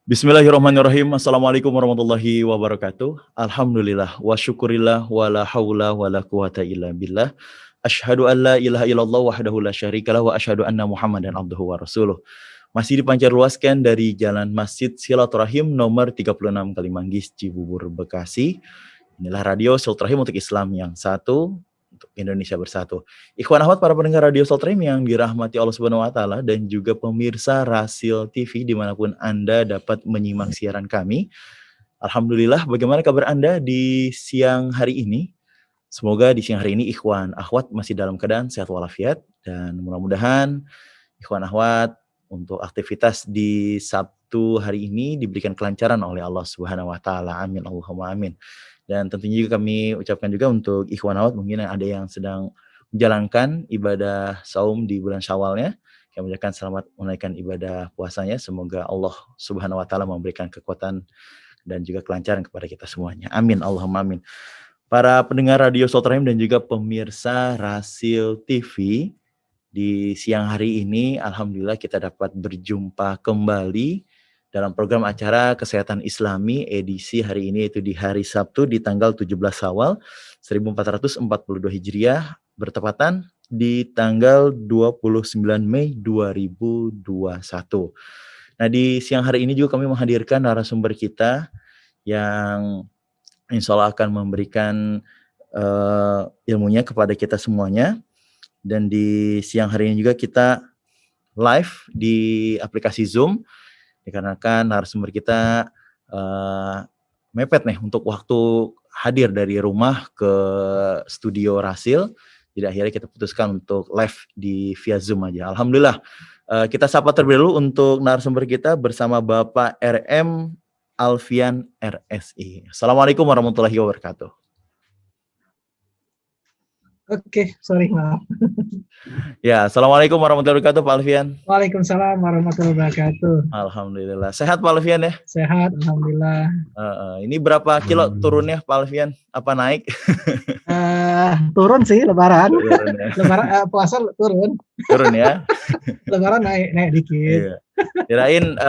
Bismillahirrahmanirrahim. Assalamualaikum warahmatullahi wabarakatuh. Alhamdulillah wa syukurillah wa la haula wa la quwata illa billah. Asyhadu an la ilaha illallah wahdahu la syarikalah wa asyhadu anna Muhammadan abduhu wa rasuluh. Masih dipancarluaskan dari Jalan Masjid Silaturahim nomor 36 Kalimanggis, Cibubur, Bekasi. Inilah radio Silaturahim untuk Islam yang satu, untuk Indonesia bersatu. Ikhwan akhwat para pendengar radio Silaturahim yang dirahmati Allah Subhanahu wa taala dan juga pemirsa Rasil TV dimanapun Anda dapat menyimak siaran kami. Alhamdulillah, bagaimana kabar Anda di siang hari ini? Semoga di siang hari ini ikhwan akhwat masih dalam keadaan sehat walafiat, dan mudah-mudahan ikhwan akhwat untuk aktivitas di Sabtu hari ini diberikan kelancaran oleh Allah Subhanahu wa taala. Amin Allahumma amin. Dan tentunya juga kami ucapkan juga untuk ikhwan akhwat mungkin ada yang sedang menjalankan ibadah saum di bulan Syawalnya. Kami ucapkan selamat menunaikan ibadah puasanya. Semoga Allah Subhanahu wa taala memberikan kekuatan dan juga kelancaran kepada kita semuanya. Amin Allahumma amin. Para pendengar radio Silaturahim dan juga pemirsa Rasil TV, di siang hari ini alhamdulillah kita dapat berjumpa kembali dalam program acara Kesehatan Islami edisi hari ini, yaitu di hari Sabtu di tanggal 17 Syawal 1442 Hijriah bertepatan di tanggal 29 Mei 2021. Nah, di siang hari ini juga kami menghadirkan narasumber kita yang insya Allah akan memberikan ilmunya kepada kita semuanya. Dan di siang hari ini juga kita live di aplikasi Zoom, dikarenakan narasumber kita mepet nih untuk waktu hadir dari rumah ke studio Rasil. Jadi akhirnya kita putuskan untuk live di via Zoom aja. Alhamdulillah. Kita sapa terlebih dulu untuk narasumber kita bersama Bapak RM Alfian RSI. Assalamualaikum warahmatullahi wabarakatuh. Oke, sorry, maaf. Ya, Assalamualaikum warahmatullahi wabarakatuh Pak Alfian. Waalaikumsalam warahmatullahi wabarakatuh. Alhamdulillah. Sehat Pak Alfian ya? Sehat, alhamdulillah. Ini berapa kilo turunnya Pak Alfian? Apa naik? Turun sih lebaran. Turun ya. Lebaran puasa turun. Turun ya. Lebaran naik dikit. Iya. Kirain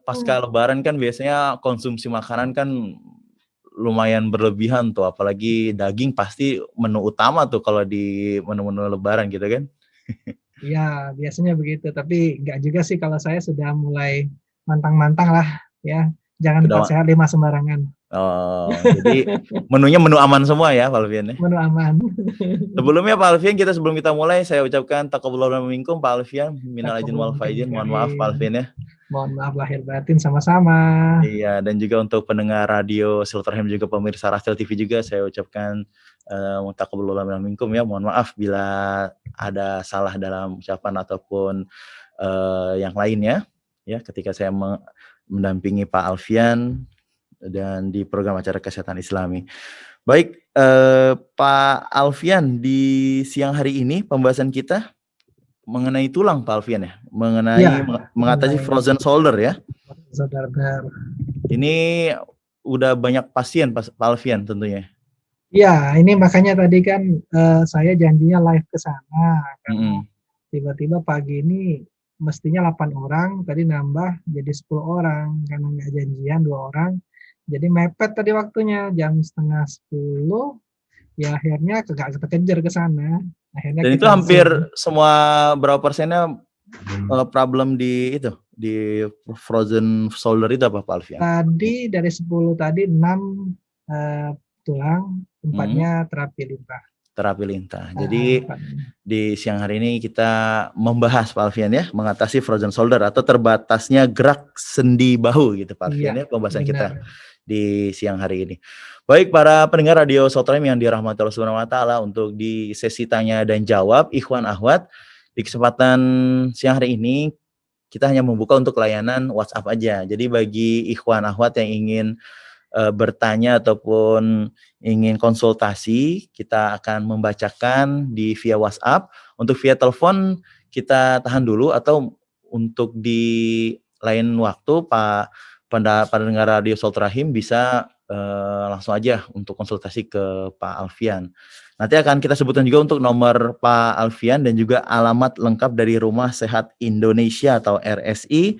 pasca lebaran kan biasanya konsumsi makanan kan lumayan berlebihan tuh, apalagi daging pasti menu utama tuh kalau di menu-menu lebaran gitu kan. Iya, biasanya begitu, tapi enggak juga sih kalau saya sudah mulai mantang-mantang lah ya. Jangan 4 sehat 5 sembarangan. Oh, jadi menunya menu aman semua ya Pak Alfian ya? Menu aman. Sebelumnya Pak Alfian, sebelum kita mulai saya ucapkan taqabbalallahu minkum Pak Alfian, minal aidin wal faizin. Mohon maaf Pak Alfian ya. Mohon maaf lahir batin sama-sama. Iya, dan juga untuk pendengar radio Silaturahim juga pemirsa Rasil TV juga saya ucapkan taqabbalallahu minkum ya. Mohon maaf bila ada salah dalam ucapan ataupun yang lainnya ya ketika saya mendampingi Pak Alfian dan di program acara Kesehatan Islami. Baik, Pak Alfian, di siang hari ini pembahasan kita mengenai tulang Pak Alfian ya, mengenai mengatasi frozen shoulder ya. Saudara. Ini udah banyak pasien Pak Alfian tentunya. Iya, ini makanya tadi kan saya janjinya live ke sana karena tiba-tiba pagi ini mestinya 8 orang, tadi nambah jadi 10 orang karena nggak janjian 2 orang. Jadi mepet tadi waktunya jam 9:30, ya akhirnya nggak kekejar ke sana. Akhirnya dan itu hampir semua berapa persennya problem di itu, di frozen shoulder itu apa Pak Alfian? Tadi dari 10 tadi 6 tulang, 4-nya terapi lintah. Terapi lintah. Jadi di siang hari ini kita membahas Pak Alfian ya, mengatasi frozen shoulder atau terbatasnya gerak sendi bahu gitu Pak Alfian ya, pembahasan kita di siang hari ini. Baik para pendengar radio Silaturahim yang dirahmati Allah Subhanahu wa taala, untuk di sesi tanya dan jawab ikhwan akhwat di kesempatan siang hari ini kita hanya membuka untuk layanan WhatsApp aja. Jadi bagi ikhwan akhwat yang ingin bertanya ataupun ingin konsultasi, kita akan membacakan di via WhatsApp. Untuk via telepon kita tahan dulu, atau untuk di lain waktu Pak pendengar radio Silaturahim bisa langsung aja untuk konsultasi ke Pak Alfian. Nanti akan kita sebutkan juga untuk nomor Pak Alfian dan juga alamat lengkap dari Rumah Sehat Indonesia atau RSI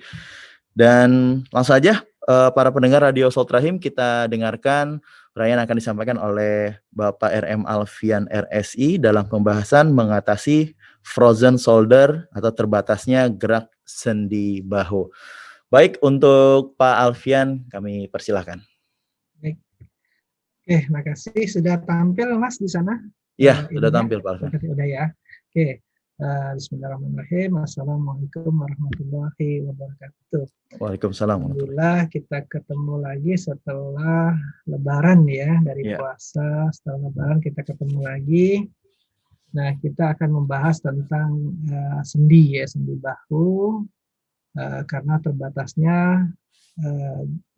Dan langsung aja para pendengar Radio Salt Rahim, kita dengarkan uraian akan disampaikan oleh Bapak RM Alfian RSI dalam pembahasan mengatasi frozen shoulder atau terbatasnya gerak sendi bahu. Baik, untuk Pak Alfian kami persilahkan. Baik. Oke, makasih sudah tampil Mas di sana. Iya, sudah tampil Pak Alfian. Udah ya. Oke. Bismillahirrahmanirrahim. Assalamualaikum warahmatullahi wabarakatuh. Waalaikumsalam. Alhamdulillah kita ketemu lagi setelah Lebaran ya, dari puasa. Setelah Lebaran kita ketemu lagi. Nah, kita akan membahas tentang sendi ya, sendi bahu, karena terbatasnya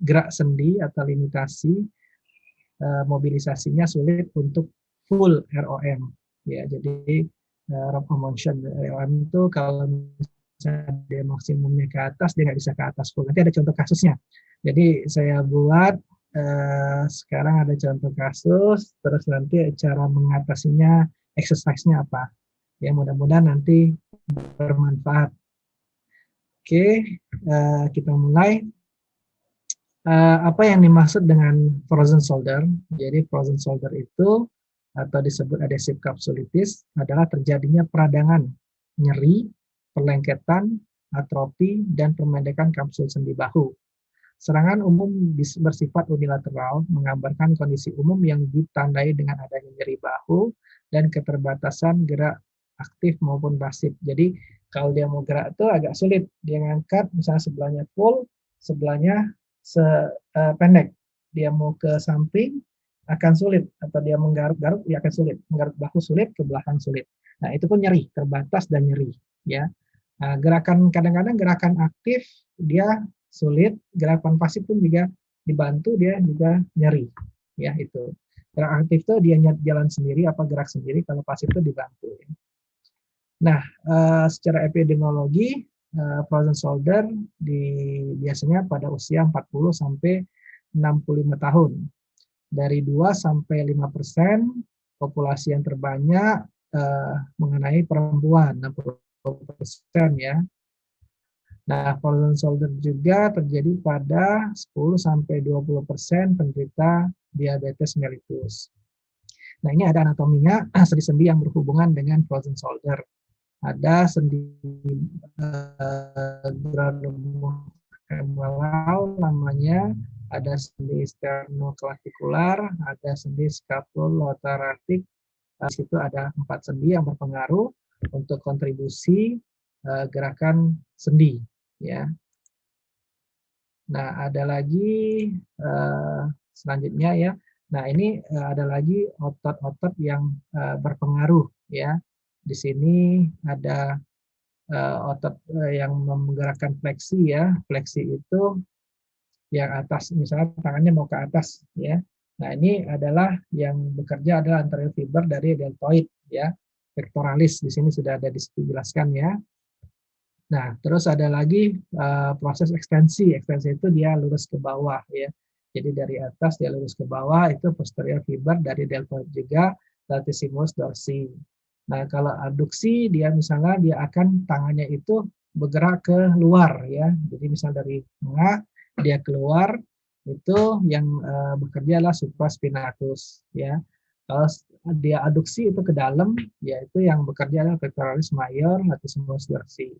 gerak sendi atau limitasi mobilisasinya sulit untuk full ROM ya. Jadi range of motion ROM itu kalau misalnya dia maksimumnya ke atas, dia nggak bisa ke atas full. Nanti ada contoh kasusnya. Jadi saya buat sekarang ada contoh kasus, terus nanti cara mengatasinya, exercise-nya apa. Ya, mudah-mudahan nanti bermanfaat. Oke, kita mulai. Apa yang dimaksud dengan frozen shoulder? Jadi frozen shoulder itu atau disebut adhesive capsulitis adalah terjadinya peradangan, nyeri, perlengketan, atrofi, dan pemendekan kapsul sendi bahu. Serangan umum bersifat unilateral, menggambarkan kondisi umum yang ditandai dengan adanya nyeri bahu dan keterbatasan gerak aktif maupun pasif. Jadi kalau dia mau gerak itu agak sulit, dia ngangkat misalnya sebelahnya full, sebelahnya pendek, dia mau ke samping akan sulit, atau dia menggaruk-garuk dia akan sulit, menggaruk bahu sulit, ke belakang sulit. Nah itu pun nyeri, terbatas dan nyeri ya. Nah, gerakan kadang-kadang gerakan aktif dia sulit, gerakan pasif pun juga dibantu dia juga nyeri ya. Itu gerak aktif itu dia jalan sendiri apa gerak sendiri, kalau pasif itu dibantu ya. Nah secara epidemiologi frozen shoulder biasanya pada usia 40 sampai 65 tahun. Dari 2 sampai 5% populasi yang terbanyak mengenai perempuan, 60% ya. Nah, frozen shoulder juga terjadi pada 10 sampai 20% penderita diabetes mellitus. Nah, ini ada anatominya, sendi-sendi yang berhubungan dengan frozen shoulder. Ada sendi femoral namanya, ada sendi sternoclavicular, ada sendi scapulothoracic. Di situ ada 4 sendi yang berpengaruh untuk kontribusi gerakan sendi ya. Nah, ada lagi selanjutnya ya. Nah, ini ada lagi otot-otot yang berpengaruh ya. Di sini ada otot yang menggerakkan fleksi ya. Fleksi itu yang atas, misalnya tangannya mau ke atas ya. Nah, ini adalah yang bekerja adalah anterior fiber dari deltoid ya. Pectoralis di sini sudah ada dijelaskan ya. Nah, terus ada lagi proses ekstensi. Ekstensi itu dia lurus ke bawah ya. Jadi dari atas dia lurus ke bawah, itu posterior fiber dari deltoid juga, latissimus dorsi. Nah, kalau abduksi dia misalnya dia akan tangannya itu bergerak ke luar ya. Jadi misal dari tengah dia keluar, itu yang bekerja adalah supraspinatus ya. Kalau dia aduksi itu ke dalam, yaitu yang bekerja adalah pectoralis major, latissimus dorsi.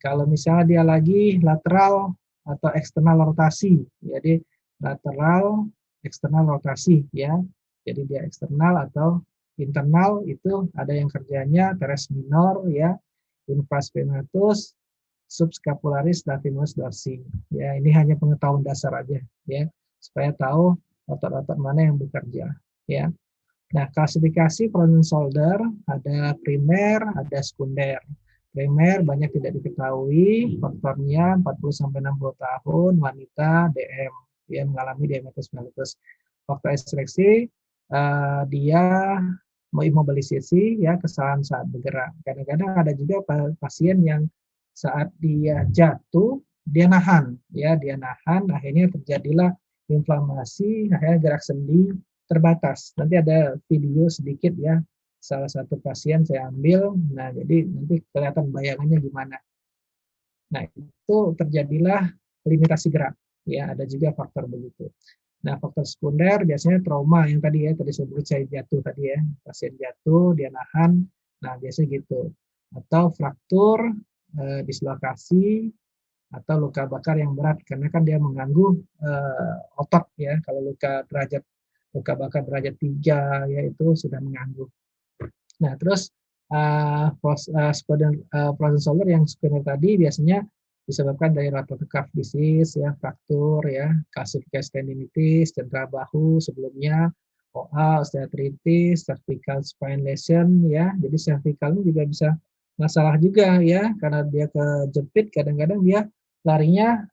Kalau misalnya dia lagi lateral atau eksternal rotasi, jadi lateral eksternal rotasi ya. Jadi dia eksternal atau internal, itu ada yang kerjanya teres minor ya, infraspinatus, subscapularis, latissimus dorsi. Ya, ini hanya pengetahuan dasar aja ya, supaya tahu otot-otot mana yang bekerja ya. Nah, klasifikasi frozen shoulder ada primer, ada sekunder. Primer banyak tidak diketahui, faktornya 40-60 tahun, wanita, DM, dia mengalami diabetes mellitus. Faktor ekstraksi, dia mengimobilisasi ya, kesalahan saat bergerak. Kadang-kadang ada juga pasien yang saat dia jatuh, dia nahan, ya, dia nahan, akhirnya terjadilah inflamasi, akhirnya gerak sendi terbatas. Nanti ada video sedikit ya, salah satu pasien saya ambil, nah jadi nanti kelihatan bayangannya gimana. Nah itu terjadilah limitasi gerak. Ya, ada juga faktor begitu. Nah, faktor sekunder biasanya trauma yang tadi sebut saya jatuh tadi ya, pasien jatuh, dia nahan, nah biasanya gitu. Atau fraktur, dislokasi, atau luka bakar yang berat karena kan dia mengganggu otot ya. Kalau luka bakar derajat 3 ya itu sudah mengganggu. Nah, terus frozen shoulder yang sekunder tadi biasanya disebabkan dari rotator cuff disease ya, fraktur ya, calcified tendinitis, cedera bahu sebelumnya, OA, osteoartritis, cervical spine lesion ya. Jadi cervical ini juga bisa masalah juga ya, karena dia kejepit kadang-kadang dia larinya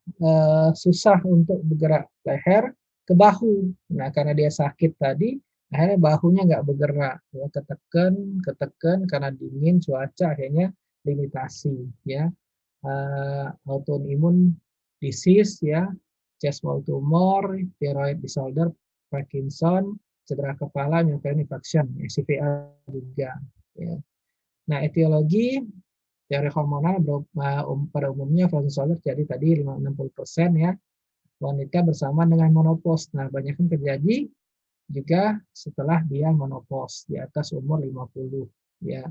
susah untuk bergerak leher ke bahu. Nah, karena dia sakit tadi, akhirnya bahunya nggak bergerak, ya, ketekan karena dingin cuaca, akhirnya limitasi, ya. Autoimmune disease, ya, chest wall tumor, thyroid disorder, Parkinson, cedera kepala, myocardial infarction, CVA juga. Ya. Nah, etiologi teori hormonal pada umumnya frozen shoulder jadi tadi 60% ya, wanita bersama dengan menopause. Nah, banyak yang terjadi juga setelah dia menopause di atas umur 50 ya.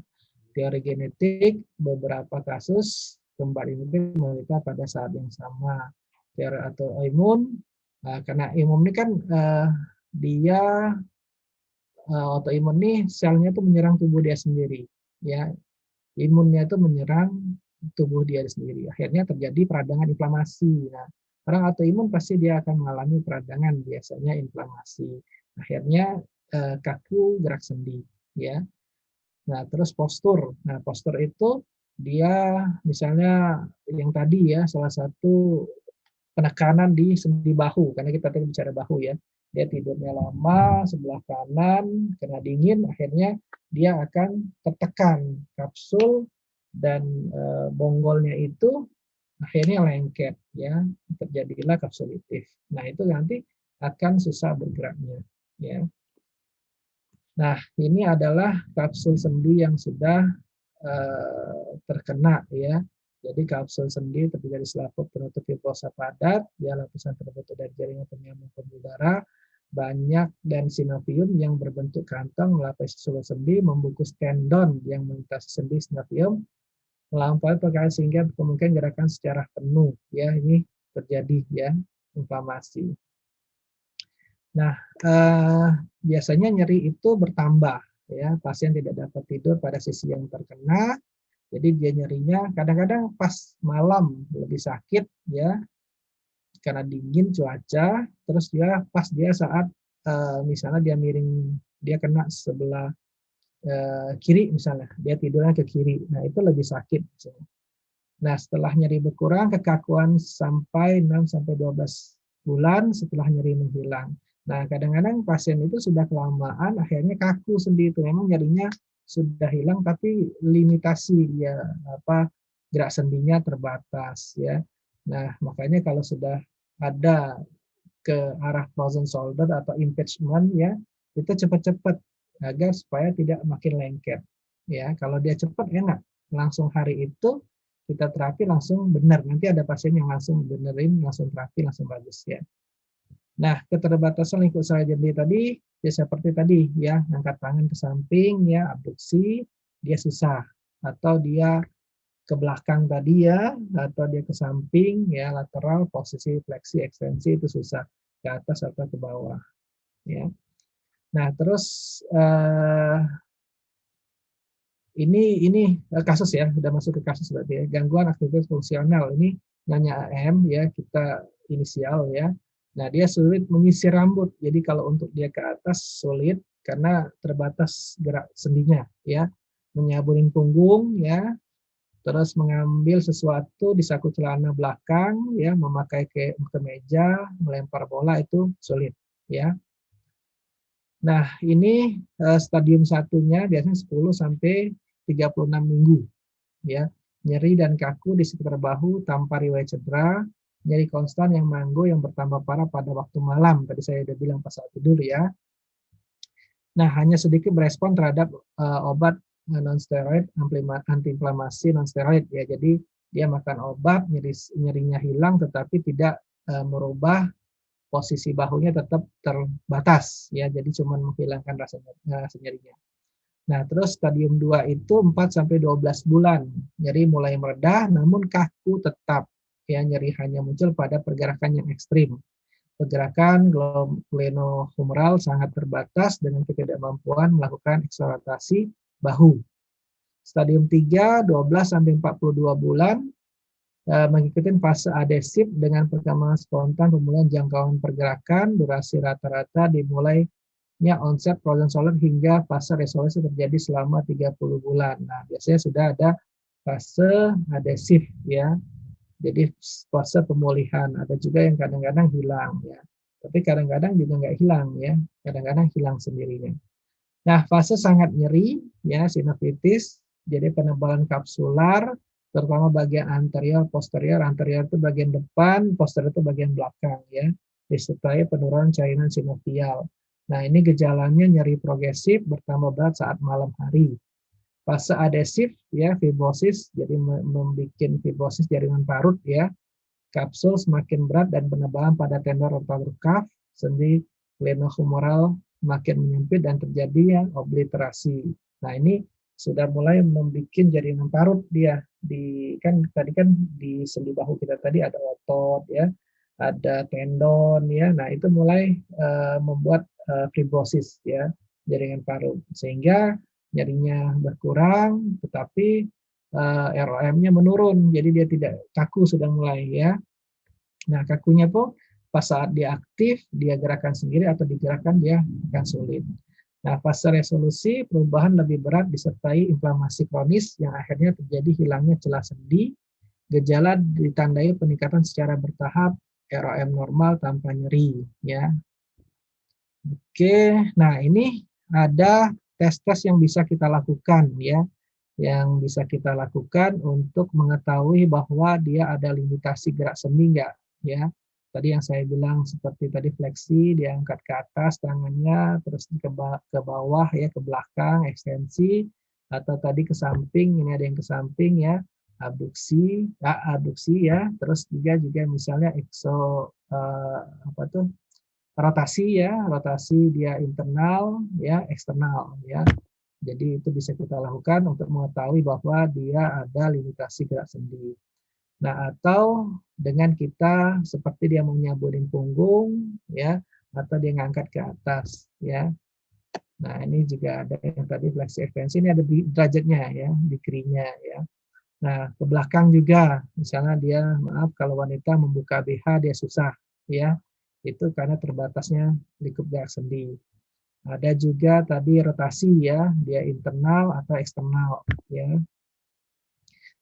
Teori genetik beberapa kasus kembali menderita pada saat yang sama. Teori autoimun karena imun ini kan dia autoimun ini selnya itu menyerang tubuh dia sendiri ya. Imunnya itu menyerang tubuh dia sendiri. Akhirnya terjadi peradangan inflamasi. Nah, orang autoimun pasti dia akan mengalami peradangan, biasanya inflamasi. Akhirnya kaku gerak sendi, ya. Nah, terus postur. Nah, postur itu dia misalnya yang tadi ya, salah satu penekanan di sendi bahu, karena kita tadi bicara bahu ya. Dia tidurnya lama, sebelah kanan, kena dingin, akhirnya dia akan tertekan kapsul dan bonggolnya itu akhirnya lengket ya, terjadilah kapsulitif. Nah, itu nanti akan susah bergeraknya ya. Nah, ini adalah kapsul sendi yang sudah terkena ya. Jadi kapsul sendi terdiri dari selaput penutup fibrosa padat, ya lapisan terbentuk dari jaringan penyambung pembuluh darah, banyak dan sinovium yang berbentuk kantong melapisi seluruh sendi, membungkus tendon yang melintasi sendi sinovium, melampaui perkara sehingga kemungkinan gerakan secara penuh. Ya, ini terjadi ya inflamasi. Nah, biasanya nyeri itu bertambah ya, pasien tidak dapat tidur pada sisi yang terkena, jadi dia nyerinya kadang-kadang pas malam lebih sakit ya, karena dingin cuaca, terus dia pas dia saat misalnya dia miring, dia kena sebelah kiri misalnya, dia tidurnya ke kiri, nah itu lebih sakit misalnya. Nah, setelah nyeri berkurang, kekakuan sampai 6-12 bulan setelah nyeri menghilang. Nah, kadang-kadang pasien itu sudah kelamaan, akhirnya kaku sendi itu. Memang nyerinya sudah hilang, tapi limitasi dia gerak sendinya terbatas ya. Nah, makanya kalau sudah ada ke arah frozen shoulder atau impingement ya, itu cepat-cepat agar supaya tidak makin lengket. Ya, kalau dia cepat enak, langsung hari itu kita terapi langsung benar. Nanti ada pasien yang langsung benerin, langsung terapi, langsung bagus ya. Nah, keterbatasan lingkup sel sendi tadi, ya seperti tadi ya, angkat tangan ke samping ya, abduksi, dia susah. Atau dia ke belakang tadi ya, atau dia ke samping ya, lateral, posisi fleksi, ekstensi itu susah. Ke atas atau ke bawah. Ya. Nah, terus ini kasus ya, sudah masuk ke kasus berarti ya. Gangguan aktivitas fungsional ini nanya AM ya, kita inisial ya. Nah, dia sulit menyisir rambut. Jadi kalau untuk dia ke atas sulit karena terbatas gerak sendinya ya. Menyaburin punggung ya. Terus mengambil sesuatu di saku celana belakang ya, memakai kemeja, melempar bola itu sulit ya. Nah, ini stadium satunya biasanya 10 sampai 36 minggu ya. Nyeri dan kaku di sekitar bahu tanpa riwayat cedera, nyeri konstan yang manggo yang bertambah parah pada waktu malam. Tadi saya sudah bilang pas saat tidur ya. Nah, hanya sedikit berespon terhadap obat non-steroid, antiinflamasi non-steroid ya. Jadi dia makan obat, nyerinya hilang tetapi tidak merubah posisi bahunya tetap terbatas ya, jadi cuma menghilangkan rasa nyerinya. Nah, terus stadium 2 itu 4 sampai 12 bulan. Nyeri mulai meredah namun kaku tetap. Ya, nyeri hanya muncul pada pergerakan yang ekstrim. Pergerakan glenohumeral sangat terbatas dengan ketidakmampuan melakukan eksploitasi bahu. Stadium 3 12 sampai 42 bulan mengikuti fase adesif dengan perkembangan spontan pemulihan jangkauan pergerakan, durasi rata-rata dimulainya onset frozen solid hingga fase resolusi terjadi selama 30 bulan. Nah, biasanya sudah ada fase adesif ya. Jadi fase pemulihan, ada juga yang kadang-kadang hilang ya. Tapi kadang-kadang juga nggak hilang ya, kadang-kadang hilang sendirinya. Nah, fase sangat nyeri ya, sinovitis, jadi penebalan kapsular, terutama bagian anterior, posterior. Anterior itu bagian depan, posterior itu bagian belakang ya, disertai penurunan cairan sinovial. Nah, ini gejalanya nyeri progresif bertambah berat saat malam hari. Fase adesif ya, fibrosis, jadi membuat fibrosis jaringan parut ya, kapsul semakin berat dan penebalan pada tendon rotator cuff, sendi glenohumeral makin menyempit dan terjadi ya, obliterasi. Nah, ini sudah mulai membuat jaringan parut dia kan tadi kan di sendi bahu kita tadi ada otot ya, ada tendon ya. Nah, itu mulai membuat fibrosis ya, jaringan parut sehingga nyerinya berkurang tetapi ROM-nya menurun. Jadi dia tidak kaku sudah mulai ya. Nah, kakunya tuh pas saat dia aktif, dia gerakan sendiri atau digerakkan dia akan sulit. Nah, fase resolusi perubahan lebih berat disertai inflamasi kronis yang akhirnya terjadi hilangnya celah sendi. Gejala ditandai peningkatan secara bertahap, ROM normal tanpa nyeri. Ya. Oke, nah ini ada tes-tes yang bisa kita lakukan ya, yang bisa kita lakukan untuk mengetahui bahwa dia ada limitasi gerak sendi enggak ya. Tadi yang saya bilang seperti tadi fleksi, dia angkat ke atas tangannya, terus ke bawah ya, ke belakang, ekstensi, atau tadi ke samping, ini ada yang ke samping ya, abduksi ya, terus juga misalnya rotasi ya, rotasi dia internal ya, eksternal ya. Jadi itu bisa kita lakukan untuk mengetahui bahwa dia ada limitasi gerak sendi. Nah, atau dengan kita seperti dia mau nyaburin punggung ya, atau dia ngangkat ke atas ya. Nah, ini juga ada yang tadi fleksi ekstensi, ini ada derajatnya ya, degree-nya ya. Nah, ke belakang juga, misalnya dia maaf kalau wanita membuka BH dia susah ya. Itu karena terbatasnya lingkup gerak sendi. Ada juga tadi rotasi ya, dia internal atau eksternal ya.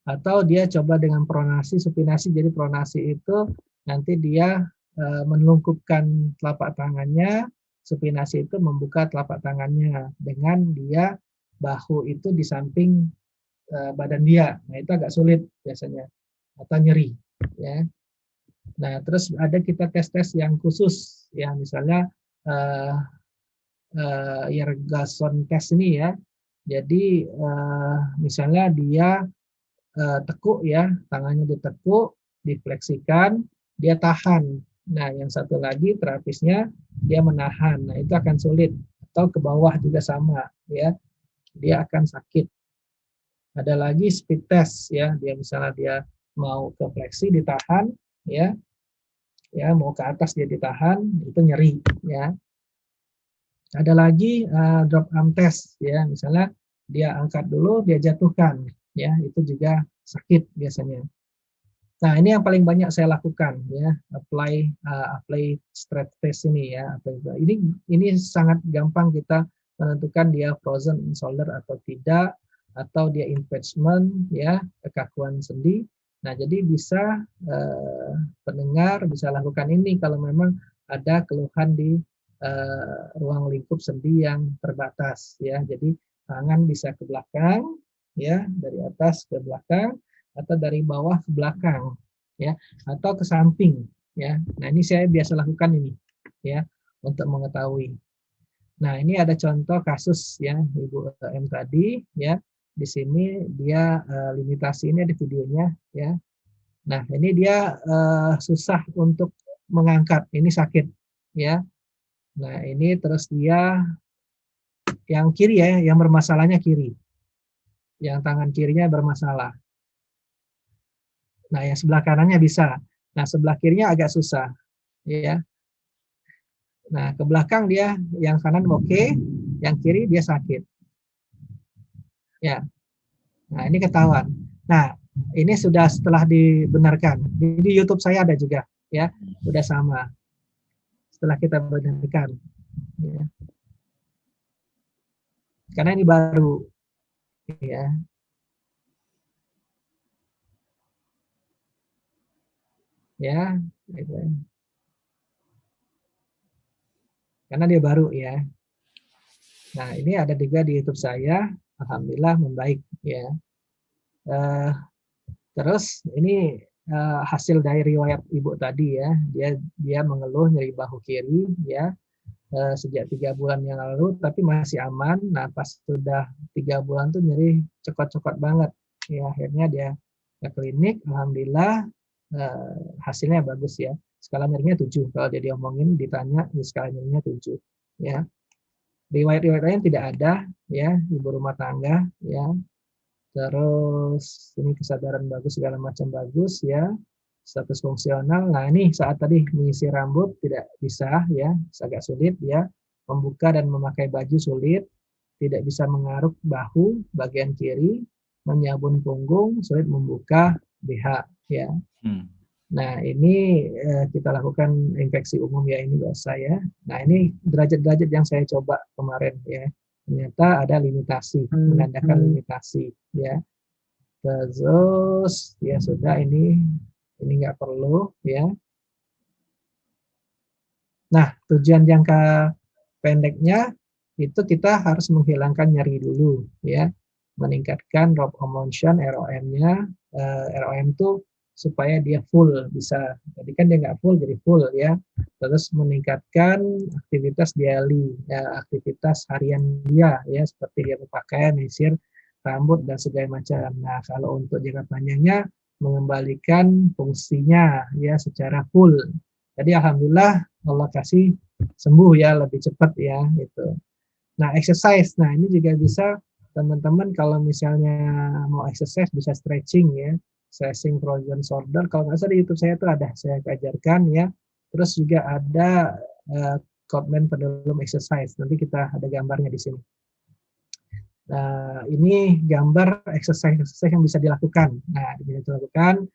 Atau dia coba dengan pronasi, supinasi. Jadi pronasi itu nanti dia menelungkupkan telapak tangannya, supinasi itu membuka telapak tangannya dengan dia bahu itu di samping badan dia. Nah, itu agak sulit biasanya atau nyeri ya. Nah, terus ada kita tes-tes yang khusus ya, misalnya Yergason test ini ya. Jadi misalnya dia tekuk ya, tangannya ditekuk, difleksikan, dia tahan. Nah, yang satu lagi terapisnya dia menahan. Nah, itu akan sulit. Atau ke bawah juga sama ya. Dia akan sakit. Ada lagi speed test ya. Dia misalnya dia mau ke fleksi ditahan ya. Ya, mau ke atas dia ditahan, itu nyeri ya. Ada lagi drop arm test ya. Misalnya dia angkat dulu, dia jatuhkan ya, itu juga sakit biasanya. Nah, ini yang paling banyak saya lakukan ya, apply strength test ini ya. Ini sangat gampang kita menentukan dia frozen shoulder atau tidak, atau dia impingement ya, kekakuan sendi. Nah, jadi bisa pendengar bisa lakukan ini kalau memang ada keluhan di ruang lingkup sendi yang terbatas ya. Jadi tangan bisa ke belakang ya, dari atas ke belakang atau dari bawah ke belakang ya, atau ke samping ya. Nah, ini saya biasa lakukan ini ya untuk mengetahui. Nah, ini ada contoh kasus ya Ibu M tadi ya. di sini dia limitasi ini ada videonya ya. Nah, ini dia susah untuk mengangkat, ini sakit ya. Nah, ini terus dia yang kiri ya, yang bermasalahnya kiri. Yang tangan kirinya bermasalah. Nah, yang sebelah kanannya bisa. Nah, sebelah kirinya agak susah ya. Nah, ke belakang dia yang kanan oke, yang kiri dia sakit. Ya. Nah, ini ketahuan. Nah, ini sudah setelah dibenarkan. Di YouTube saya ada juga, ya. Udah sama. Setelah kita benarkan. Ya. Karena ini baru. Ya. Ya. Gitu. Karena dia baru ya. Nah, ini ada juga di YouTube saya. Alhamdulillah membaik ya. Terus ini hasil dari riwayat ibu tadi ya, dia mengeluh nyeri bahu kiri ya sejak 3 bulan yang lalu, tapi masih aman. Nah pas sudah 3 bulan tuh nyeri cekot-cekot banget. Ya akhirnya dia ke klinik, alhamdulillah hasilnya bagus ya. Skala nyerinya 7 kalau dia diomongin ditanya, ya, skala nyerinya 7 ya. Riwayat-riwayat lain tidak ada ya, ibu rumah tangga ya. Terus ini kesadaran bagus, segala macam bagus ya, status fungsional. Nah ini saat tadi menyisir rambut tidak bisa ya, agak sulit ya, membuka dan memakai baju sulit, tidak bisa mengaruk bahu bagian kiri, menyabun punggung, sulit membuka BH ya. Nah ini kita lakukan infeksi umum ya, ini biasa ya. Nah ini derajat-derajat yang saya coba kemarin ya. Ternyata ada limitasi, menandakan limitasi ya. Terus ya sudah, ini nggak perlu ya. Nah tujuan jangka pendeknya itu kita harus menghilangkan nyeri dulu ya, meningkatkan range of motion ROM-nya. ROM itu supaya dia full bisa. Jadi kan dia nggak full jadi full ya. Terus meningkatkan aktivitas daily ya, aktivitas harian dia ya, seperti dia berpakaian, menyisir rambut dan segala macam. Nah kalau untuk jangka panjangnya mengembalikan fungsinya ya secara full. Jadi alhamdulillah Allah kasih sembuh ya, lebih cepat ya gitu. Nah exercise, nah ini juga bisa teman-teman kalau misalnya mau exercise bisa stretching ya, stretching frozen shoulder. Kalau nggak salah di YouTube saya tuh ada, saya ajarkan ya. Terus juga ada Codman pendulum exercise. Nanti kita ada gambarnya di sini. Nah, ini gambar exercise yang bisa dilakukan. Nah, bisa dilakukan,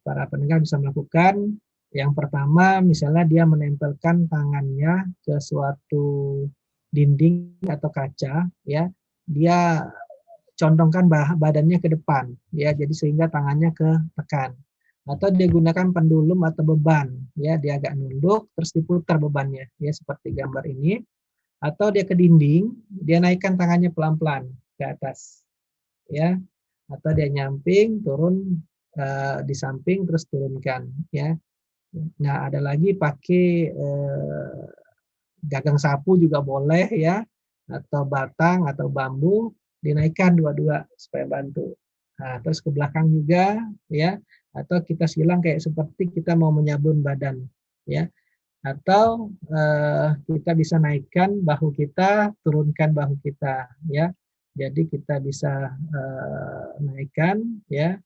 para pendengar bisa melakukan. Yang pertama, misalnya dia menempelkan tangannya ke suatu dinding atau kaca, ya, dia condongkan badannya ke depan, ya, jadi sehingga tangannya ke tekan. Atau dia gunakan pendulum atau beban, ya, dia agak nunduk, terus diputar bebannya, ya, seperti gambar ini. Atau dia ke dinding, dia naikkan tangannya pelan-pelan ke atas, ya. Atau dia nyamping, turun di samping, terus turunkan, ya. Nah, ada lagi pakai gagang sapu juga boleh ya, atau batang atau bambu, dinaikkan dua-dua supaya bantu. Nah, terus ke belakang juga ya, atau kita silang kayak seperti kita mau menyabun badan ya. Atau kita bisa naikkan bahu kita, turunkan bahu kita ya. Jadi kita bisa naikkan ya,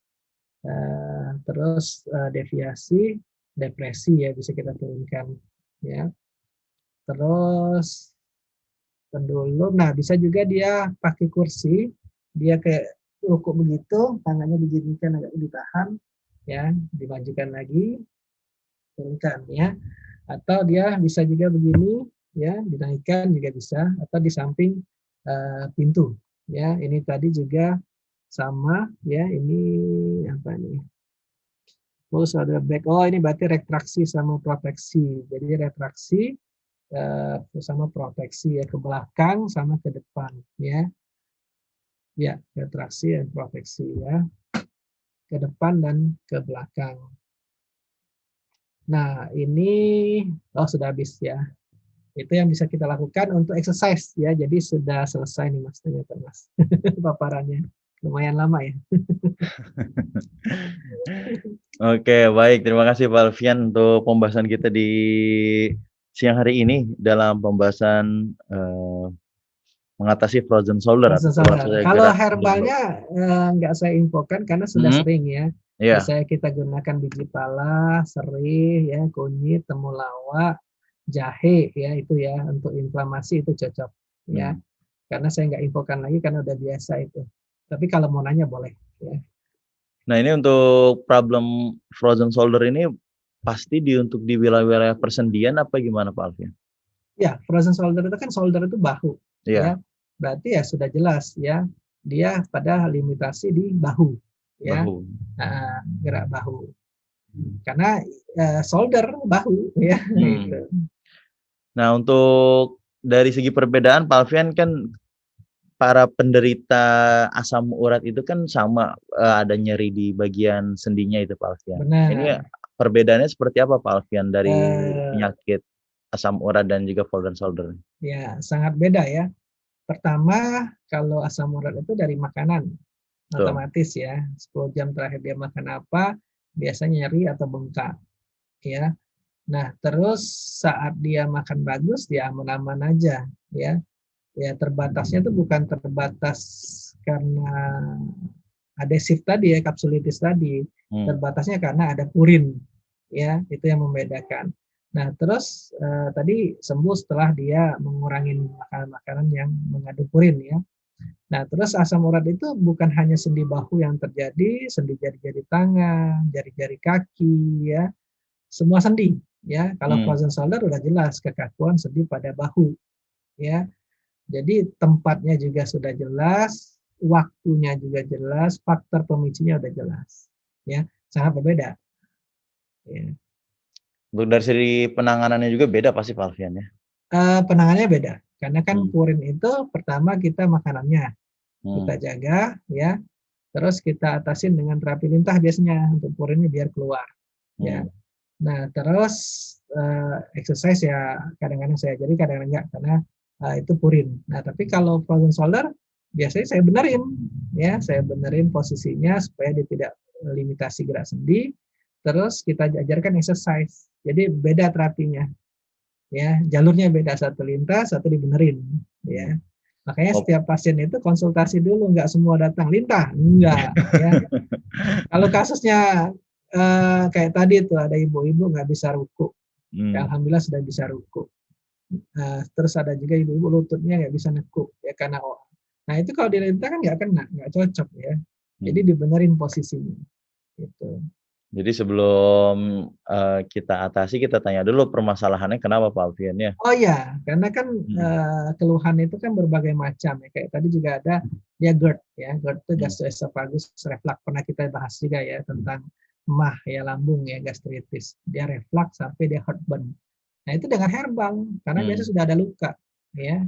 terus deviasi, depresi ya bisa kita turunkan ya. Terus pendulum, nah bisa juga dia pakai kursi, dia kayak rukuk begitu, tangannya diginikan agak ditahan ya, dimajukan lagi, turunkan ya. Atau dia bisa juga begini ya, dinaikkan juga bisa, atau di samping pintu ya. Ini tadi juga sama ya, ini apa nih, terus ada back, oh ini berarti retraksi sama proteksi. Jadi retraksi sama proteksi ya, ke belakang sama ke depan ya. Ya, retraksi dan proteksi ya, ke depan dan ke belakang. Nah, ini sudah habis ya. Itu yang bisa kita lakukan untuk exercise ya. Jadi sudah selesai nih Mas, ternyata Mas. Paparannya. Lumayan lama ya. Oke, baik. Terima kasih Pak Alfian untuk pembahasan kita di siang hari ini dalam pembahasan mengatasi frozen shoulder atau Frozen keluar shoulder. saya Kalau gerak jempol. herbalnya nggak saya infokan karena sudah Mhm, sering ya. iya. Biasanya kita gunakan biji pala, serih, ya, kunyit, temulawak, jahe, ya itu ya untuk inflamasi itu cocok, ya. Mhm. Karena saya nggak infokan lagi karena udah biasa itu. Tapi kalau mau nanya boleh, ya. Nah, ini untuk problem frozen shoulder ini pasti untuk di wilayah-wilayah persendian apa gimana Pak Alfian? Ya, frozen shoulder itu kan shoulder itu bahu, Iya, ya. Berarti ya sudah jelas ya, dia pada limitasi di bahu, ya. bahu. Nah, gerak bahu. Karena shoulder bahu ya Mhm. itu. Nah, untuk dari segi perbedaan Pak Alfian kan para penderita asam urat itu kan sama, ada nyeri di bagian sendinya itu Pak Alfian. Ini Benar. perbedaannya seperti apa Pak Alfian dari Eh, penyakit asam urat dan juga frozen shoulder? ya sangat beda ya. Pertama, kalau asam urat itu dari makanan, Betul. otomatis ya. 10 jam terakhir dia makan apa, biasanya nyeri atau bengkak, ya. Nah, terus saat dia makan bagus, dia aman-aman aja, ya. Ya terbatasnya itu bukan terbatas karena adesif tadi ya, kapsulitis tadi. Mmm, Terbatasnya karena ada purin, ya, itu yang membedakan. Nah, terus tadi sembuh setelah dia mengurangi makanan-makanan yang mengandung purin ya. Nah, terus asam urat itu bukan hanya sendi bahu yang terjadi, sendi jari-jari tangan, jari-jari kaki ya, semua sendi ya. Kalau mhm. frozen shoulder udah jelas kekakuan sendi pada bahu ya. Jadi tempatnya juga sudah jelas, waktunya juga jelas, faktor pemicunya udah jelas. Ya, sangat berbeda. Ya. Untuk dari segi penanganannya juga beda pasti Pak Alfian ya? Penanganannya beda, karena kan Mmm, purin itu pertama kita makanannya, kita mhm, jaga ya, terus kita atasin dengan terapi lintah biasanya untuk purinnya biar keluar, ya. mhm. Nah terus, exercise ya kadang-kadang saya jadi kadang-kadang enggak karena, itu purin. Nah tapi kalau frozen shoulder, biasanya saya benerin, ya saya benerin posisinya supaya dia tidak limitasi gerak sendi, terus kita ajarkan exercise. Jadi beda terapinya, ya jalurnya beda, satu lintas, satu dibenerin, ya. Makanya Oh, setiap pasien itu konsultasi dulu, nggak semua datang lintah, enggak, ya. Kalau kasusnya kayak tadi tuh ada ibu-ibu nggak bisa ruku, ya mmm, alhamdulillah sudah bisa ruku. Terus ada juga ibu-ibu lututnya nggak bisa nekuk ya karena OA. Nah itu kalau dilintah kan nggak kena, nggak cocok ya. Jadi mhm. dibenerin posisinya, gitu. Jadi sebelum, kita atasi kita tanya dulu permasalahannya kenapa Pak Alfian ya? Oh ya, karena kan Mhm, keluhan itu kan berbagai macam ya. Kayak tadi juga ada dia GERD ya, GERD itu mhm, gastroesophagus reflux pernah kita bahas juga ya tentang MAH ya lambung ya gastritis. Dia reflux sampai dia heartburn. Nah itu dengan herbal karena biasanya mhm, sudah ada luka ya.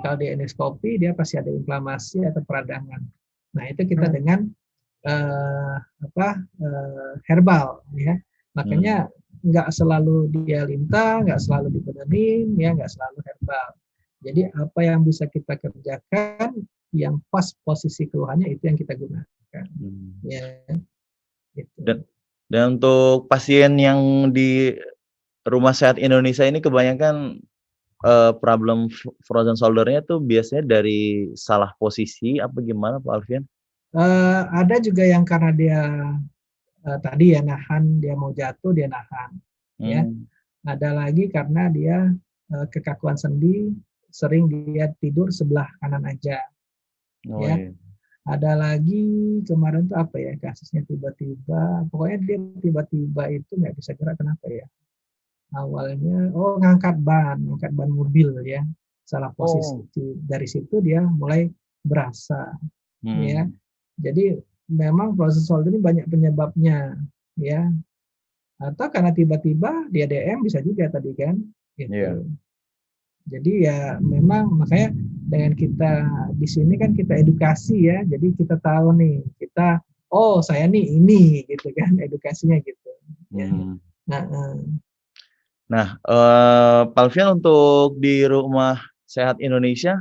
Kalau di endoskopi dia pasti ada inflamasi atau peradangan. Nah itu kita dengan apa herbal ya. mhm. Makanya nggak selalu dia lintah, nggak selalu dibenerin, ya nggak selalu herbal. Jadi apa yang bisa kita kerjakan yang pas posisi keluhannya itu yang kita gunakan. Mmm. Ya, Dan itu. untuk pasien yang di Rumah Sehat Indonesia ini kebanyakan, problem frozen shoulder-nya tuh biasanya dari salah posisi apa gimana Pak Alfian? Ada juga yang karena dia tadi ya nahan, dia mau jatuh dia nahan, ya. Mmm, Ada lagi karena dia kekakuan sendi, sering dia tidur sebelah kanan aja, oh ya. iya, Ada lagi kemarin tuh apa ya kasusnya tiba-tiba, pokoknya dia tiba-tiba itu nggak bisa gerak kenapa ya? Awalnya oh ngangkat ban mobil ya, salah posisi. oh, Dari situ dia mulai berasa, ya. mhm, Jadi memang proses shoulder ini banyak penyebabnya, ya. Atau karena tiba-tiba dia DM bisa juga tadi kan, gitu. iya, Jadi ya memang makanya dengan kita di sini kan kita edukasi ya, jadi kita tahu nih, kita, oh saya nih ini gitu kan, edukasinya gitu. Ya. mhm. Nah, Nah, Pak Alfian untuk di Rumah Sehat Indonesia,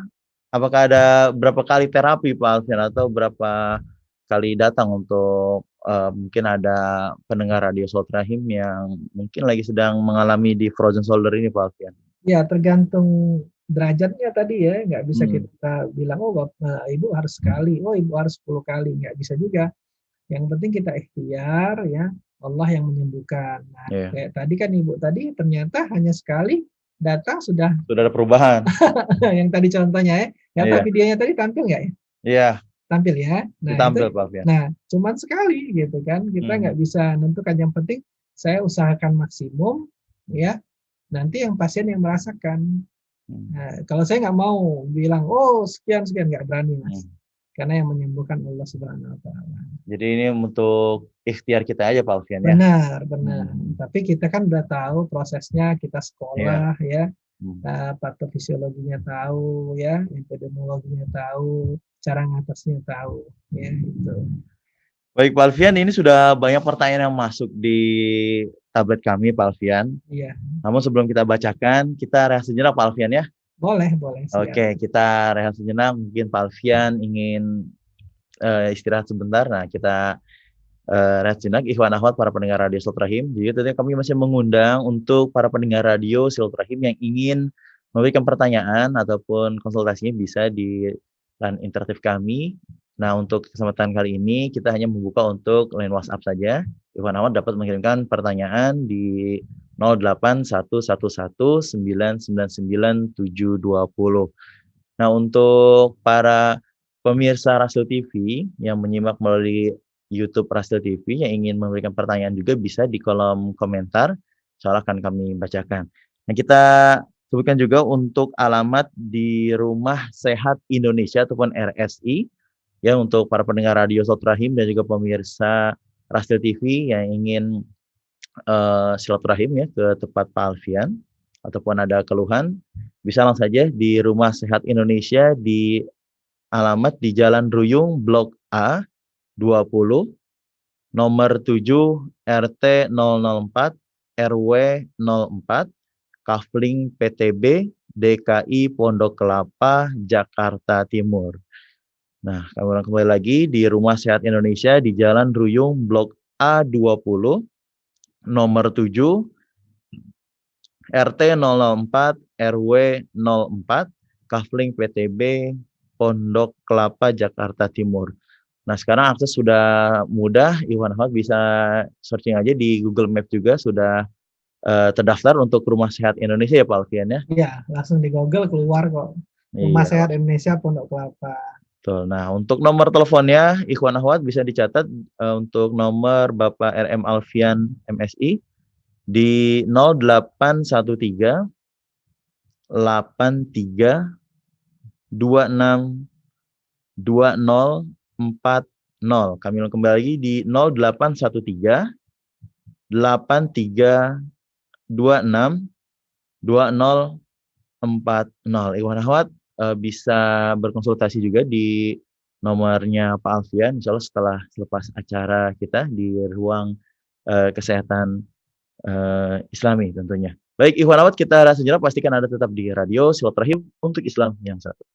apakah ada berapa kali terapi Pak Alfian atau berapa kali datang untuk, mungkin ada pendengar radio Soul Rahim yang mungkin lagi sedang mengalami di frozen shoulder ini Pak Alfian? Ya tergantung derajatnya tadi ya, nggak bisa Hmm. kita bilang, "Oh, Ibu harus sekali, oh Ibu harus 10 kali," nggak bisa juga. Yang penting kita ikhtiar ya, Allah yang menyembuhkan. Nah, Iya, kayak tadi kan Ibu tadi ternyata hanya sekali datang sudah sudah ada perubahan. yang tadi contohnya ya, nggak tahu Iya videonya tadi tampil nggak ya? iya, Tampil ya? Nah ditampil itu Pak Alfian. nah cuman sekali gitu kan, kita Mhm, nggak bisa nentukan, yang penting saya usahakan maksimum ya, nanti yang pasien yang merasakan. mhm, Nah, kalau saya nggak mau bilang, "Oh sekian sekian," nggak berani Mas, mhm. karena yang menyembuhkan Allah Subhanahu wa taala. Jadi ini untuk ikhtiar kita aja Pak Alfian ya? Benar benar, Mhm, tapi kita kan udah tahu prosesnya, kita iya, sekolah ya, mhm. patofisiologinya tahu ya, epidemiologinya tahu, cara ngatasnya tahu, ya gitu. Baik Pak Alfian, ini sudah banyak pertanyaan yang masuk di tablet kami Pak Alfian. Iya, Namun sebelum kita bacakan, kita rehat sejenak Pak Alfian ya. boleh boleh, siap. Oke, kita rehat sejenak. Mungkin Pak Alfian ingin istirahat sebentar. Nah, kita rehat sejenak. Ikhwan akhwat para pendengar radio Silaturahim. Jadi tentunya kami masih mengundang untuk para pendengar radio Silaturahim yang ingin memberikan pertanyaan ataupun konsultasinya bisa di line interaktif kami. Nah, untuk kesempatan kali ini kita hanya membuka untuk line WhatsApp saja. Ikhwan akhwat dapat mengirimkan pertanyaan di 08111999 720. Nah, untuk para pemirsa Rasul TV yang menyimak melalui YouTube Rasul TV yang ingin memberikan pertanyaan juga bisa di kolom komentar, soal akan kami bacakan. Nah, kita sebutkan juga untuk alamat di Rumah Sehat Indonesia ataupun RSI, ya untuk para pendengar radio Silaturahim dan juga pemirsa Rasul TV yang ingin silaturahim ya ke tempat Pak Alfian ataupun ada keluhan, bisa langsung saja di Rumah Sehat Indonesia di alamat di Jalan Ruyung Blok A 20 nomor 7 RT 004 RW 04 Kafling PTB DKI Pondok Kelapa Jakarta Timur. Nah, kami ulang kembali lagi di Rumah Sehat Indonesia di Jalan Ruyung Blok A20 nomor 7 RT 004 RW 04 Kafling PTB Pondok Kelapa Jakarta Timur. Nah, sekarang akses sudah mudah, Iwan Ahmad bisa searching aja di Google Map juga sudah terdaftar untuk Rumah Sehat Indonesia ya Pak Alfian ya? Iya, langsung di Google keluar kok, Rumah Iya, Sehat Indonesia Pondok Kelapa. betul. Nah, untuk nomor teleponnya Ikhwan Ahwat bisa dicatat untuk nomor Bapak RM Alfian MSI di 0813 83 26 2040. Kami ulang kembali lagi di 0813 83 26 2040. Ikhwan akhwat bisa berkonsultasi juga di nomornya Pak Alfian insyaallah setelah selepas acara kita di ruang kesehatan Islami tentunya. Baik Ikhwan akhwat kita rehat sejenak, pastikan Anda tetap di radio Silaturahim untuk Islam yang satu.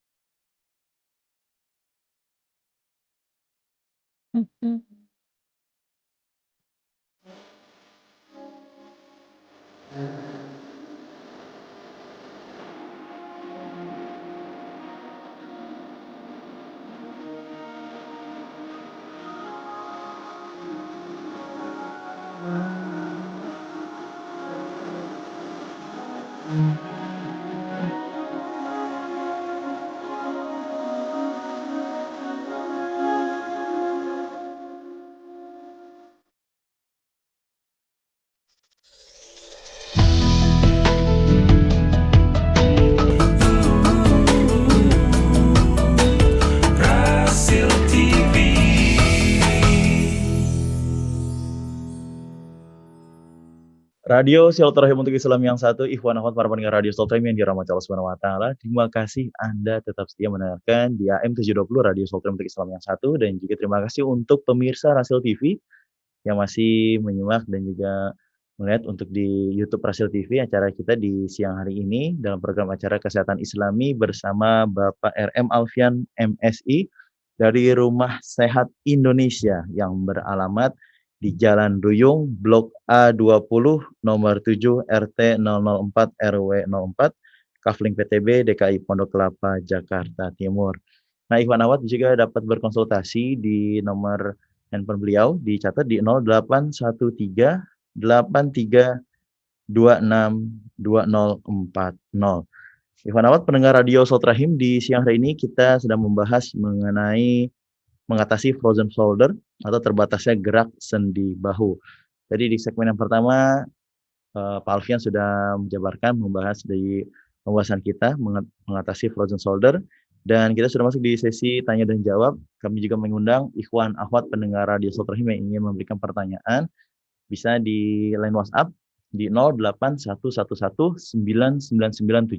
Rasil TV. Radio Silaturahim untuk Islam yang satu, Ikhwan akhwat para pendengar radio Silaturahim yang dirahmati Allah Subhanahu wa taala. Terima kasih Anda tetap setia mendengarkan di AM 720 Radio Silaturahim untuk Islam yang satu, dan juga terima kasih untuk pemirsa Rasil TV yang masih menyimak dan juga melihat untuk di YouTube Rasil TV acara kita di siang hari ini dalam program acara Kesehatan Islami bersama Bapak RM Alfian MSI dari Rumah Sehat Indonesia yang beralamat di Jalan Duyung, Blok A20, nomor 7, RT 004 RW 04, Kafling PTB, DKI Pondok Kelapa, Jakarta Timur. Nah, Ikhwan Akhwat juga dapat berkonsultasi di nomor handphone beliau, dicatat di 0813 83262040. Ikhwan Akhwat pendengar radio Saut Rahim, di siang hari ini kita sedang membahas mengenai mengatasi frozen shoulder atau terbatasnya gerak sendi bahu. Jadi di segmen yang pertama Pak Alfian sudah menjabarkan membahas dari pembahasan kita mengatasi frozen shoulder, dan kita sudah masuk di sesi tanya dan jawab. Kami juga mengundang Ikhwan Akhwat pendengar radio Saut Rahim yang ingin memberikan pertanyaan bisa di line WhatsApp di 0811199970.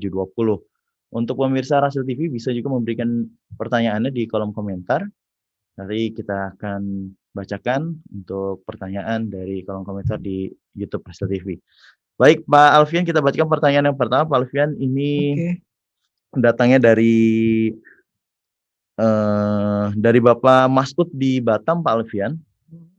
Untuk pemirsa Rasil TV bisa juga memberikan pertanyaannya di kolom komentar. Nanti kita akan bacakan untuk pertanyaan dari kolom komentar di YouTube Rasil TV. Baik, Pak Alfian, kita bacakan pertanyaan yang pertama. Pak Alfian, ini datangnya dari Bapak Masud di Batam, Pak Alfian.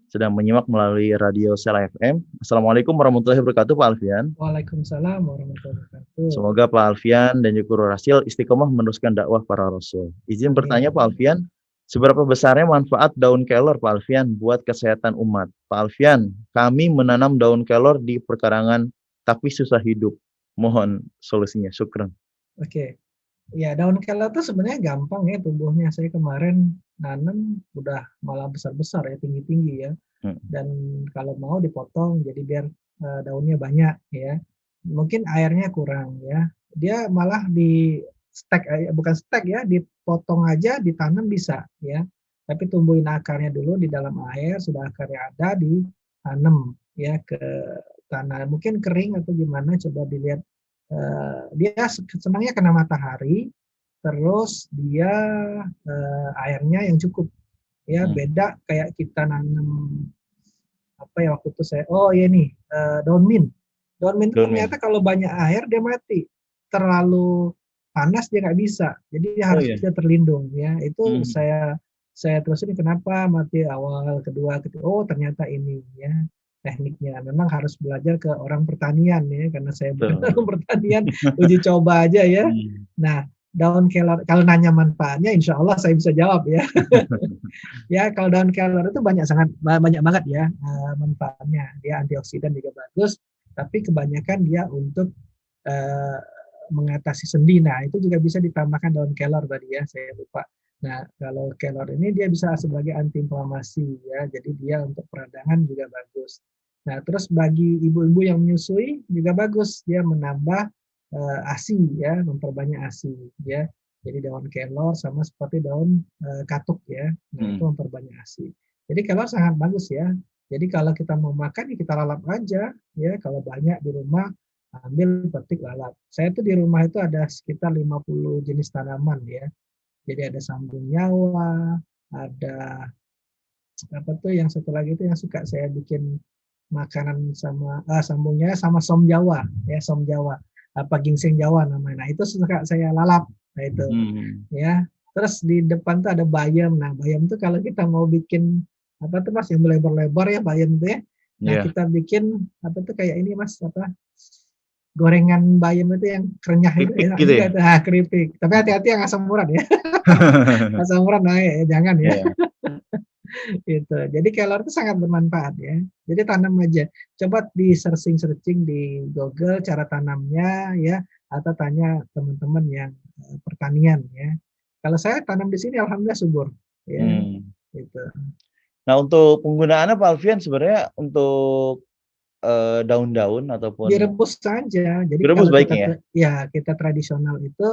Sedang menyimak melalui radio Sela FM. Assalamualaikum warahmatullahi wabarakatuh, Pak Alfian. Waalaikumsalam warahmatullahi wabarakatuh. Semoga Pak Alfian dan juga Rasil istiqomah meneruskan dakwah para Rasul. Izin bertanya, Pak Alfian, seberapa besarnya manfaat daun kelor, Pak Alfian, buat kesehatan umat? Pak Alfian, kami menanam daun kelor di perkarangan tapi susah hidup. Mohon solusinya. Syukran. Oke. Ya, daun kelor itu sebenarnya gampang ya tumbuhnya. Saya kemarin nanam udah malah besar-besar ya, tinggi-tinggi ya. Dan kalau mau dipotong jadi biar daunnya banyak ya. Mungkin airnya kurang ya. Dia malah di stek, bukan stek ya, dipotong aja ditanam bisa ya. Tapi tumbuhin akarnya dulu di dalam air, sudah akarnya ada ditanam ya ke tanah. Mungkin kering atau gimana, coba dilihat. Dia senangnya kena matahari, terus dia airnya yang cukup ya. Beda kayak kita nanam apa ya waktu itu daun mint ternyata kalau banyak air dia mati, terlalu panas dia nggak bisa, jadi dia harus bisa terlindung ya. Itu saya terus ini kenapa mati awal, kedua, ternyata ini ya tekniknya. Memang harus belajar ke orang pertanian ya, karena saya bukan orang pertanian, uji coba aja ya. Nah, daun kelor, kalau nanya manfaatnya, insya Allah saya bisa jawab ya. Ya, kalau daun kelor itu banyak banget ya manfaatnya. Dia antioksidan juga bagus, tapi kebanyakan dia untuk mengatasi sendi. Nah, itu juga bisa ditambahkan daun kelor tadi ya, saya lupa. Nah, kalau kelor ini dia bisa sebagai antiinflamasi ya, jadi dia untuk peradangan juga bagus. Nah, terus bagi ibu-ibu yang menyusui juga bagus, dia menambah ASI ya, memperbanyak ASI ya. Jadi daun kelor sama seperti daun katuk ya, nah itu memperbanyak ASI. Jadi kelor sangat bagus ya. Jadi kalau kita mau makan ya kita lalap aja ya, kalau banyak di rumah ambil petik lalap. Saya tuh di rumah itu ada sekitar 50 jenis tanaman ya. Jadi ada sambung nyawa, ada apa tuh yang satu lagi itu yang suka saya bikin makanan sama sambungnya sama som Jawa ya, som Jawa, apa ginseng Jawa namanya. Nah, itu suka saya lalap. Nah, itu ya. Terus di depan tuh ada bayam. Nah, bayam tuh kalau kita mau bikin apa tuh Mas yang lebar-lebar ya bayam tuh ya. Nah, kita bikin apa tuh kayak ini Mas, apa gorengan bayam itu yang kerenyah itu enak gitu juga. Nah, keripik. Tapi hati-hati yang asam urat ya. Asam urat naik, jangan ya. Gitu. Jadi kelor itu sangat bermanfaat ya. Jadi tanam aja. Coba di searching di Google cara tanamnya ya, atau tanya teman-teman yang pertanian ya. Kalau saya tanam di sini alhamdulillah subur ya. Gitu. Nah, untuk penggunaannya Pak Alfian sebenarnya untuk daun-daun ataupun direbus saja. Jadi direbus kalau baiknya kita tradisional itu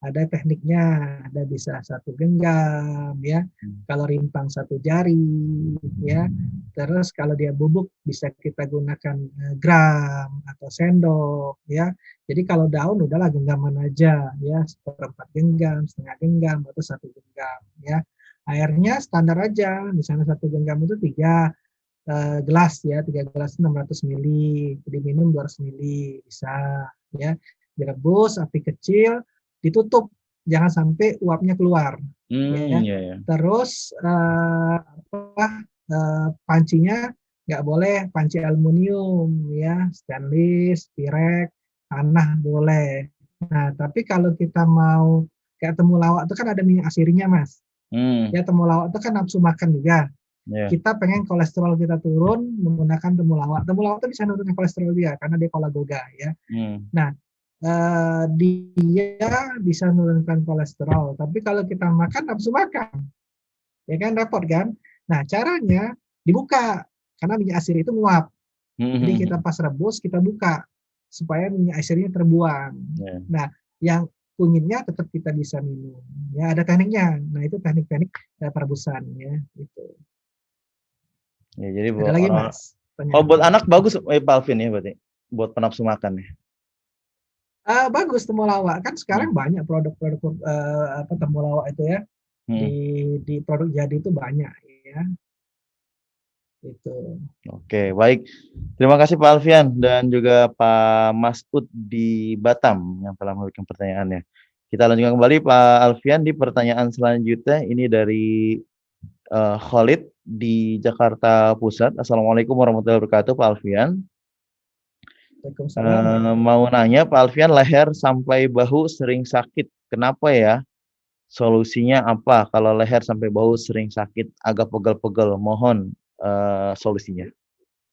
ada tekniknya, ada bisa 1 genggam ya, kalau rimpang 1 jari ya, terus kalau dia bubuk bisa kita gunakan gram atau sendok ya. Jadi kalau daun udahlah genggaman aja ya, 1/4 genggam, setengah genggam atau 1 genggam ya. Airnya standar aja, misalnya 1 genggam itu 3 gelas ya, 3 gelas 600 mili, diminum 200 mili bisa ya. Direbus api kecil, ditutup jangan sampai uapnya keluar ya. Iya. Terus pancinya nggak boleh panci aluminium ya, stainless, pirek, tanah boleh. Nah, tapi kalau kita mau kayak temulawak itu kan ada minyak asirinya, Mas. Ya, temulawak itu kan nafsu makan juga. Kita pengen kolesterol kita turun menggunakan temulawak. Temulawak itu bisa nurunkan kolesterol dia karena dia kolagoga ya. Nah, dia bisa menurunkan kolesterol. Tapi kalau kita makan nafsu makan, ya kan repot kan? Nah, caranya dibuka karena minyak asiri itu nguap. Jadi kita pas rebus kita buka supaya minyak asirnya terbuang. Nah, yang kunyitnya tetap kita bisa minum. Ya, ada tekniknya. Nah, itu teknik-teknik perebusan ya, gitu. Ya, jadi ada lagi, Mas? Kalau buat anak bagus Pak Alvin ya berarti. Buat penafsu makan ya. Bagus temulawak kan sekarang banyak produk-produk temulawak itu ya. Di produk jadi itu banyak ya. Itu. Oke, baik. Terima kasih Pak Alfian dan juga Pak Masud di Batam yang telah memberikan pertanyaannya. Kita lanjutkan kembali Pak Alfian di pertanyaan selanjutnya. Ini dari Khalid di Jakarta Pusat. Assalamualaikum warahmatullahi wabarakatuh Pak Alfian. Mau nanya Pak Alfian, leher sampai bahu sering sakit. Kenapa ya? Solusinya apa kalau leher sampai bahu sering sakit, agak pegel-pegel? Mohon solusinya.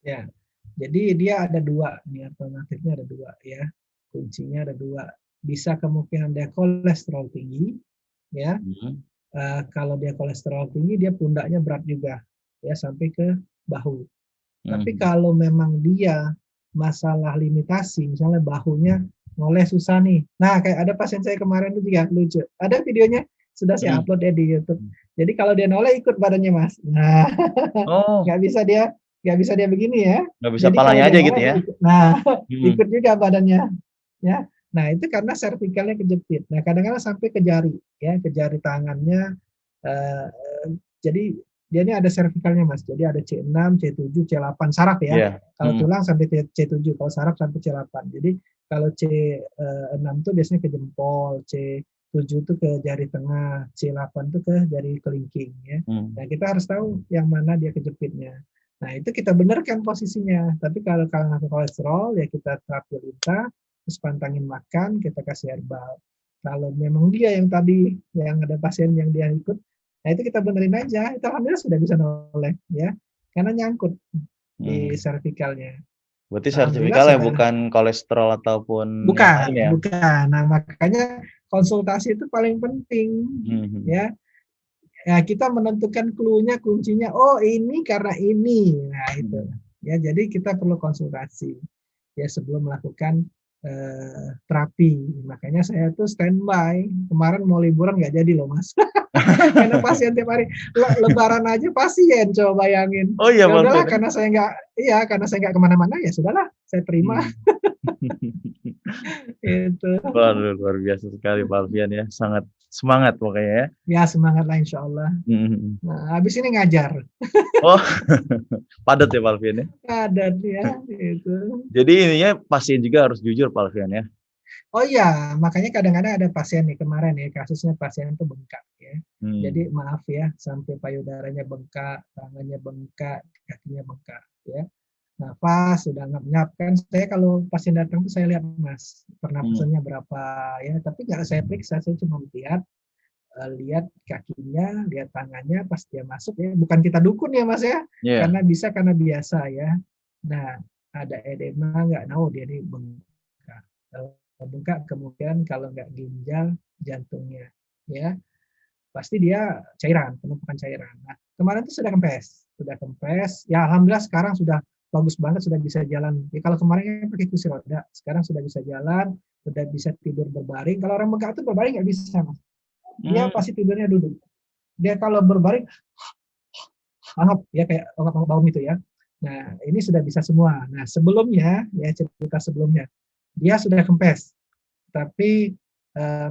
Ya, jadi dia ada dua, nih alternatifnya ada dua ya. Kuncinya ada dua. Bisa kemungkinan dia kolesterol tinggi, ya. Kalau dia kolesterol tinggi, dia pundaknya berat juga, ya sampai ke bahu. Tapi kalau memang dia masalah limitasi, misalnya bahunya ngoleh susah nih. Nah, kayak ada pasien saya kemarin itu juga lucu. Ada videonya sudah saya upload ya di YouTube. Jadi kalau dia noleh ikut badannya, Mas. Nah, nggak bisa dia begini ya. Nggak bisa palanya aja gitu ya. Nah, ikut juga badannya. Ya. Nah, itu karena sertikalnya kejepit. Nah, kadang-kadang sampai ke jari, ya, ke jari tangannya. Jadi dia ini ada sertikalnya, Mas. Jadi ada C6, C7, C8 saraf ya. Kalau tulang sampai C7, kalau saraf sampai C8. Jadi kalau C6 itu biasanya ke jempol, C7 itu ke jari tengah, C8 itu ke jari kelingking ya. Nah, kita harus tahu yang mana dia kejepitnya. Nah, itu kita benarkan posisinya. Tapi kalau kolesterol ya kita terapi linta, terus pantangin makan, kita kasih herbal. Kalau memang dia yang tadi yang ada pasien yang dia ikut, nah itu kita benerin aja. Itu alhamdulillah sudah bisa noleh ya. Karena nyangkut di sertikalnya. Berarti sertifikalnya bukan kolesterol ataupun bukan, ya? Bukan. Nah, makanya konsultasi itu paling penting ya. Ya, kita menentukan clue-nya, kuncinya, oh ini karena ini. Nah, itu. Ya, jadi kita perlu konsultasi ya sebelum melakukan terapi. Makanya saya tuh standby. Kemarin mau liburan nggak jadi loh, Mas. Karena pasien tiap hari lebaran aja pasien, coba bayangin. Oh iya, ya udahlah, karena saya nggak kemana-mana ya sudahlah, saya terima. Itu. Luar biasa sekali Pak Alfian ya, sangat semangat pokoknya ya. Ya semangat lah insya Allah. Nah, habis ini ngajar. Oh, padat ya Pak Alfian ya? Padat ya, itu. Jadi ininya pasien juga harus jujur Pak Alfian ya? Oh iya, makanya kadang-kadang ada pasien nih kemarin ya, kasusnya pasien itu bengkak ya. Jadi maaf ya, sampai payudaranya bengkak, tangannya bengkak, kakinya bengkak ya. Nafas sudah ngap-ngap kan, saya kalau pasien datang tuh saya lihat Mas pernapasannya berapa ya, tapi nggak saya periksa, saya cuma lihat kakinya, lihat tangannya pas dia masuk ya, bukan kita dukun ya Mas ya, karena biasa ya. Nah, ada edema nggak, dia ini bengkak. Bengkak kemungkinan kalau nggak ginjal, jantungnya ya, pasti dia cairan, penumpukan cairan. Nah, kemarin itu sudah kempes, ya alhamdulillah sekarang sudah bagus banget, sudah bisa jalan. Ya, kalau kemarin pakai kursi roda, sekarang sudah bisa jalan, sudah bisa tidur berbaring. Kalau orang bengkak itu berbaring nggak bisa, Mas. Dia pasti tidurnya duduk. Dia kalau berbaring, hangat ya kayak bangun itu ya. Nah, ini sudah bisa semua. Nah, sebelumnya, ya cerita sebelumnya, dia sudah kempes, tapi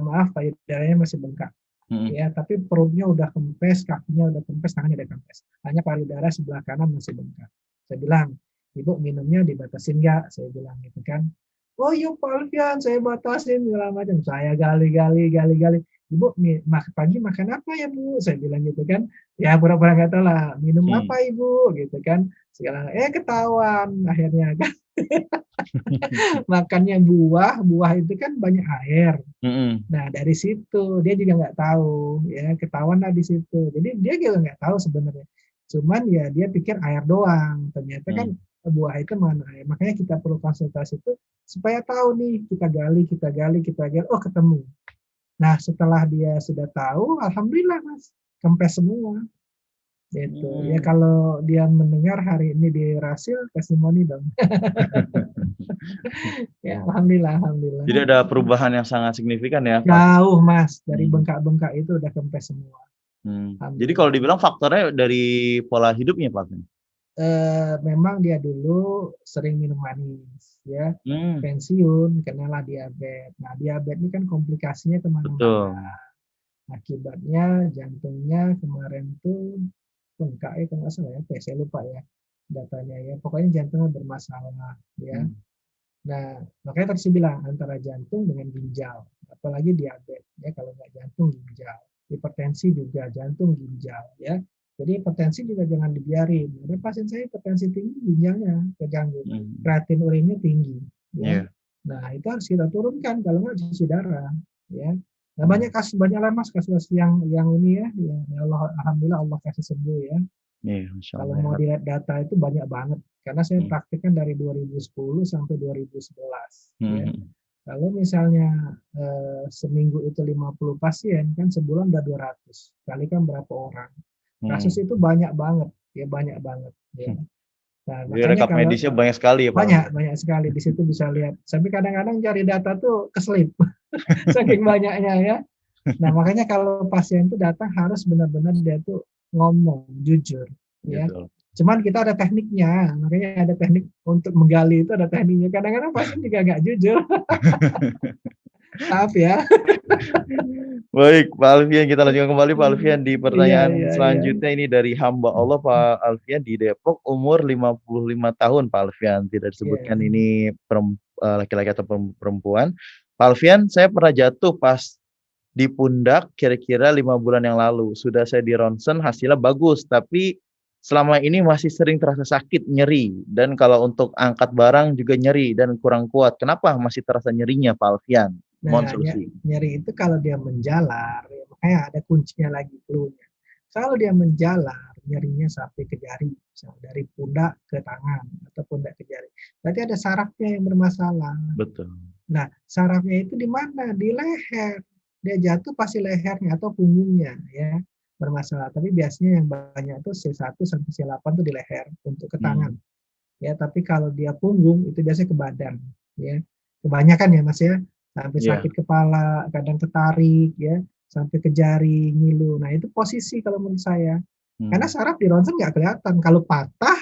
maaf payudaranya masih bengkak. Mhm. Ya, tapi perutnya udah kempes, kakinya udah kempes, tangannya udah kempes. Hanya payudara sebelah kanan masih bengkak. Saya bilang, "Ibu minumnya dibatasin nggak?" Saya bilang gitu kan. "Oh iya Pak Alfian, saya batasin," segala macam. Saya gali. "Ibu pagi makan apa ya Bu?" Saya bilang gitu kan. Ya pura-pura nggak tahu lah, "Minum Hmm. apa Ibu?" Gitu kan. Segala, ketahuan akhirnya kan. Makannya buah itu kan banyak air. Mhm. Nah, dari situ dia juga nggak tahu, ya ketahuan lah di situ. Jadi dia juga nggak tahu sebenarnya. Cuman ya dia pikir air doang, ternyata kan Hmm. buah itu mengandung air. Makanya kita perlu konsultasi itu supaya tahu nih, kita gali, oh ketemu. Nah, setelah dia sudah tahu, alhamdulillah Mas, kempes semua. Gitu. Ya Mmm. kalau dia mendengar hari ini di Rasil, testimoni dong. Ya, alhamdulillah. Jadi ada perubahan yang sangat signifikan ya, Pak? Jauh Mas, dari Hmm. bengkak-bengkak itu udah kempes semua. Jadi kalau Alhamdulillah. dibilang faktornya dari pola hidupnya, Pak? Memang dia dulu sering minum manis, ya, Hmm. pensiun, kenalah diabetes. Nah, diabetes ini kan komplikasinya kemana-mana. Betul. Akibatnya jantungnya kemarin tuh bengkak kalau nggak salah ya, saya lupa ya datanya ya. Pokoknya jantungnya bermasalah, ya. Hmm. Nah, makanya tadi saya bilang antara jantung dengan ginjal, apalagi diabetes ya, kalau nggak jantung ginjal, hipertensi juga jantung ginjal ya. Jadi hipertensi juga jangan dibiarin. Ada pasien saya hipertensi tinggi, ginjalnya terganggu, Hmm. kreatin urinnya tinggi ya. Iya. Nah, itu harus kita turunkan kalau nggak cuci darah ya. Nah, Hmm. banyak lah Mas kasus yang ini ya, ya Allah, alhamdulillah Allah kasih sembuh ya. Iya, Masya Kalau Allah ya, mau Pak. dilihat data itu banyak banget, karena saya Hmm. praktikkan dari 2010 sampai 2011 ya. Hmm. Kalau misalnya seminggu itu 50 pasien, kan sebulan udah 200, kali kan berapa orang. Kasus Hmm. itu banyak banget ya. Nah, Jadi makanya rekap kalau medisnya banyak sekali ya, Pak? banyak sekali di situ bisa lihat. Sampai kadang-kadang cari data tuh keselip, saking banyaknya ya. Nah, makanya kalau pasien itu datang harus benar-benar dia tuh ngomong jujur ya. Gitu. Cuman kita ada tekniknya, makanya ada teknik untuk menggali itu ada tekniknya. Kadang-kadang pasien juga nggak jujur. Maaf ya. Baik, Pak Alfian, kita lanjutkan kembali Pak Alfian di Iya, pertanyaan iya, iya. selanjutnya ini dari hamba Allah Pak Alfian di Depok, umur 55 tahun Pak Alfian. Tidak disebutkan Iya. ini laki-laki atau perempuan. Pak Alfian, saya pernah jatuh pas di pundak kira-kira 5 bulan yang lalu. Sudah saya di ronsen, hasilnya bagus, tapi selama ini masih sering terasa sakit, nyeri. Dan kalau untuk angkat barang juga nyeri dan kurang kuat. Kenapa masih terasa nyerinya Pak Alfian? Mohon Nah, solusi. nyeri itu kalau dia menjalar, ya, makanya ada kuncinya lagi clue-nya. Kalau dia menjalar, nyerinya sampai ke jari, misalnya dari pundak ke tangan atau pundak ke jari. Berarti ada sarafnya yang bermasalah. Betul. Nah, sarafnya itu di mana? Di leher. Dia jatuh pasti lehernya atau punggungnya ya bermasalah. Tapi biasanya yang banyak itu C1 sampai C8 itu di leher untuk ke tangan. Ya, tapi kalau dia punggung itu biasanya ke badan ya. Kebanyakan ya Mas ya. Sampai Iya. sakit kepala, kadang ketarik ya, sampai ke jari, ngilu. Nah, itu posisi kalau menurut saya. Karena saraf di ronsen nggak kelihatan. Kalau patah,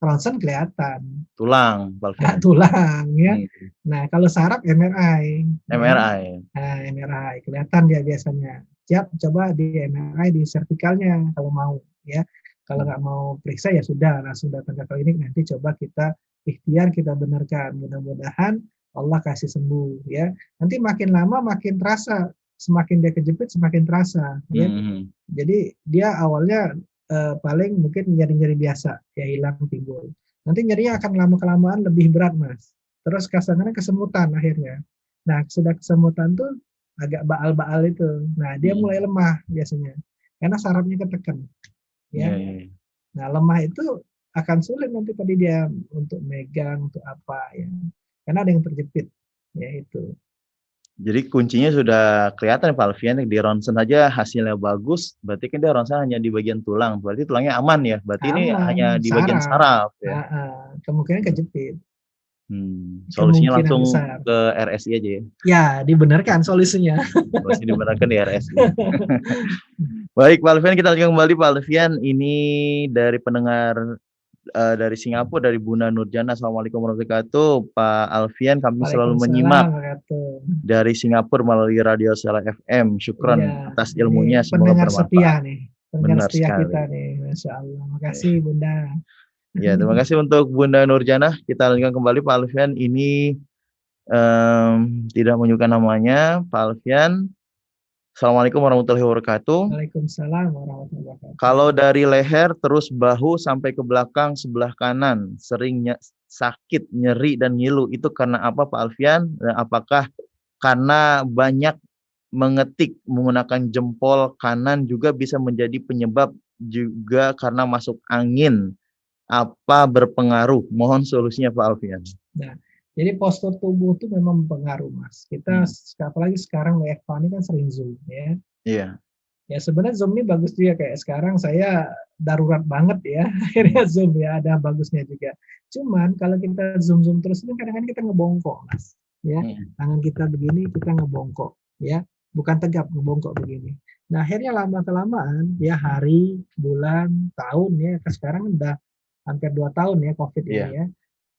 ronsen kelihatan. Tulang, Pak Alfian. Tulang ya. Nah, kalau saraf MRI. Ya. MRI. Nah, MRI kelihatan dia biasanya. Siap, coba di MRI di sertikalnya kalau mau ya. Kalau nggak mau periksa ya sudah langsung datang ke klinik, nanti coba kita ikhtiar kita benarkan. Mudah-mudahan Allah kasih sembuh ya. Nanti makin lama makin terasa, semakin dia kejepit semakin terasa ya. Jadi dia awalnya paling mungkin nyeri-nyeri biasa ya hilang timbul. Nanti nyerinya akan lama-kelamaan lebih berat Mas. Terus kadang-kadang kesemutan akhirnya. Nah, sudah kesemutan tuh agak baal-baal itu. Nah, dia mulai lemah biasanya. Karena sarafnya ketekan. Ya. Nah, lemah itu akan sulit nanti tadi dia untuk megang, untuk apa ya. Karena ada yang terjepit. Ya itu. Jadi kuncinya sudah kelihatan Pak Alfian, di ronsen aja hasilnya bagus, berarti kan dia ronsen hanya di bagian tulang, berarti tulangnya aman ya, berarti ini hanya Aman, di bagian saraf ya. Kemungkinan kejepit. Solusinya Kemungkinan langsung besar. ke RSI aja ya. Ya, dibenarkan solusinya. Masih dibenarkan di RSI. Baik Pak Alfian, kita lanjutkan kembali Pak Alfian. Ini dari pendengar dari Singapura, dari Bunda Nurjana. Assalamualaikum warahmatullahi wabarakatuh. Pak Alfian, kami selalu menyimak dari Singapura melalui Radio Sela FM. Syukron Iya, atas ini ilmunya, semoga pendengar setia bermanfaat. nih, pendengar Benar setia kita sekali. nih, Masya Allah. Makasih Eh, Bunda. Ya, terima kasih untuk Bunda Nurjana. Kita lanjutkan kembali Pak Alfian. Ini tidak menunjukkan namanya, Pak Alfian. Assalamualaikum warahmatullahi wabarakatuh. Waalaikumsalam warahmatullahi wabarakatuh. Kalau dari leher terus bahu sampai ke belakang sebelah kanan, seringnya sakit, nyeri dan ngilu, itu karena apa Pak Alfian? Dan apakah karena banyak mengetik menggunakan jempol kanan juga bisa menjadi penyebab, juga karena masuk angin? Apa berpengaruh? Mohon solusinya Pak Alfian. Nah, jadi postur tubuh itu memang mempengaruhi Mas. Kita apalagi sekarang WFH ini kan sering Zoom ya. Iya. Ya sebenarnya Zoom ini bagus juga, kayak sekarang saya darurat banget ya akhirnya Zoom ya, ada bagusnya juga. Cuman kalau kita zoom terus itu kadang-kadang kita ngebongkok Mas ya. Tangan kita begini, kita ngebongkok ya, bukan tegap, ngebongkok begini. Nah akhirnya lama kelamaan ya, hari, bulan, tahun ya, sekarang udah hampir 2 tahun ya COVID ini ya.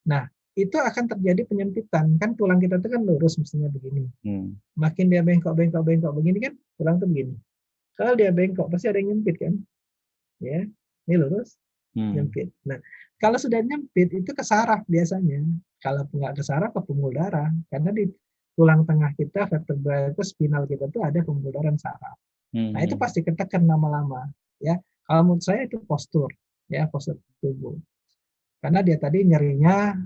Nah itu akan terjadi penyempitan, kan tulang kita itu kan lurus mestinya begini. Makin dia bengkok begini kan tulang tuh begini. Kalau dia bengkok pasti ada yang nyempit kan, ya. Ini lurus, nyempit. Nah, kalau sudah nyempit itu ke saraf biasanya. Kalau nggak ke saraf, ke pembuluh darah. Karena di tulang tengah kita, vertebra itu, spinal kita itu ada pembuluh darah dan saraf. Nah, itu pasti ketekan lama-lama, ya. Kalau menurut saya itu postur, ya, postur tubuh. Karena dia tadi nyerinya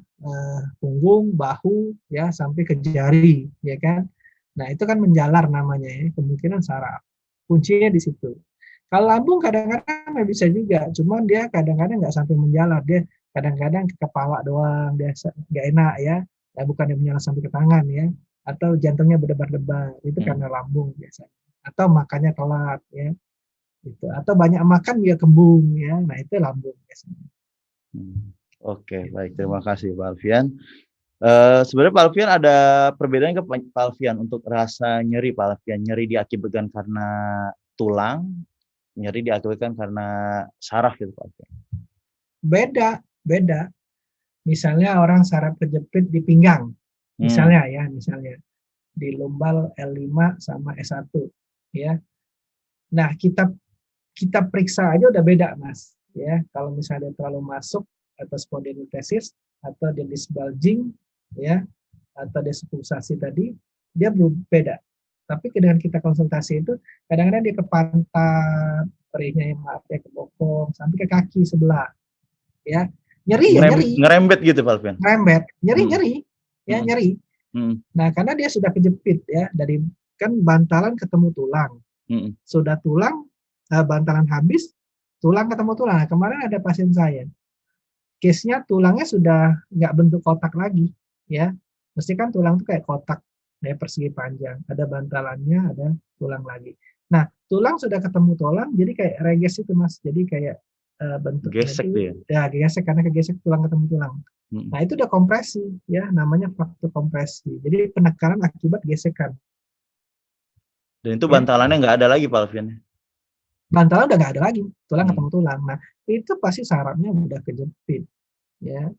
punggung, bahu, ya, sampai ke jari, ya kan. Nah, itu kan menjalar namanya ya, kemungkinan saraf. Kuncinya di situ. Kalau lambung kadang-kadang bisa juga, cuman dia kadang-kadang nggak sampai menjalar, dia kadang-kadang ke kepala doang, dia nggak enak ya, bukan dia menjalar sampai ke tangan ya, atau jantungnya berdebar-debar, itu karena lambung biasanya. Atau makannya telat ya, gitu. Atau banyak makan juga kembung ya, nah itu lambung biasanya. Oke, baik, terima kasih Pak Alfian. Sebenarnya Pak Alfian ada perbedaan ke Pak Alfian untuk rasa nyeri Pak Alfian? Nyeri diakibatkan karena tulang, nyeri diakibatkan karena saraf gitu Pak Alfian? Beda. Misalnya orang saraf kejepit di pinggang, misalnya di lumbal L5 sama S1 ya. Nah, kita periksa aja udah beda Mas ya. Kalau misalnya terlalu masuk atau spondylolisthesis atau dia disc bulging ya, atau despulsasi tadi, dia beda. Tapi dengan kita konsultasi itu kadang-kadang dia ke pantat, perihnya ke bokong sampai ke kaki sebelah ya, nyeri. Ngerembet gitu Pak Alfian? Ngerembet, nyeri ya, nyeri. Nah karena dia sudah kejepit ya, dari kan bantalan ketemu tulang, sudah tulang bantalan habis, tulang ketemu tulang. Nah, kemarin ada pasien saya, case-nya tulangnya sudah nggak bentuk kotak lagi ya, mesti kan tulang itu kayak kotak ya, persegi panjang, ada bantalannya, ada tulang lagi. Nah tulang sudah ketemu tulang, jadi kayak reges itu Mas, jadi kayak bentuknya gesek itu ya gesek, karena kegesek tulang ketemu tulang. Nah itu udah kompresi ya, namanya fraktur kompresi, jadi penekanan akibat gesekan. Dan itu bantalannya nggak ada lagi Pak Alfian? Bantalan udah nggak ada lagi, tulang ketemu tulang. Nah itu pasti sarafnya udah kejepit ya.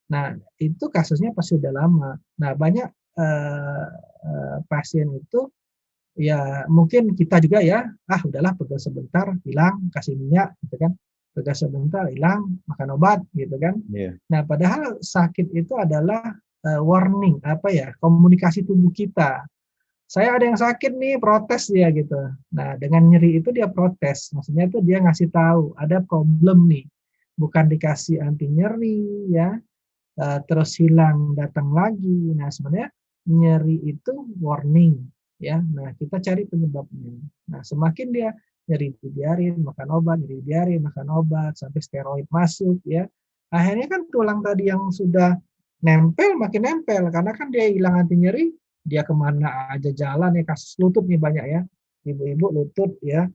Nah itu kasusnya pasti udah lama. Nah banyak pasien itu ya, mungkin kita juga ya, udahlah pegel sebentar hilang, kasih minyak gitu kan, pegel sebentar hilang, makan obat gitu kan. Nah padahal sakit itu adalah warning, komunikasi tubuh kita. Saya ada yang sakit nih, protes dia gitu. Nah dengan nyeri itu dia protes, maksudnya itu dia ngasih tahu ada problem nih, bukan dikasih anti nyeri ya, terus hilang datang lagi. Nah sebenarnya nyeri itu warning ya. Nah kita cari penyebabnya. Nah semakin dia nyeri dibiarin makan obat, nyeri dibiarin makan obat sampai steroid masuk ya, akhirnya kan tulang tadi yang sudah nempel makin nempel, karena kan dia hilang anti nyeri, dia kemana aja jalan ya. Kasus lutut nih banyak ya, ibu-ibu lutut ya,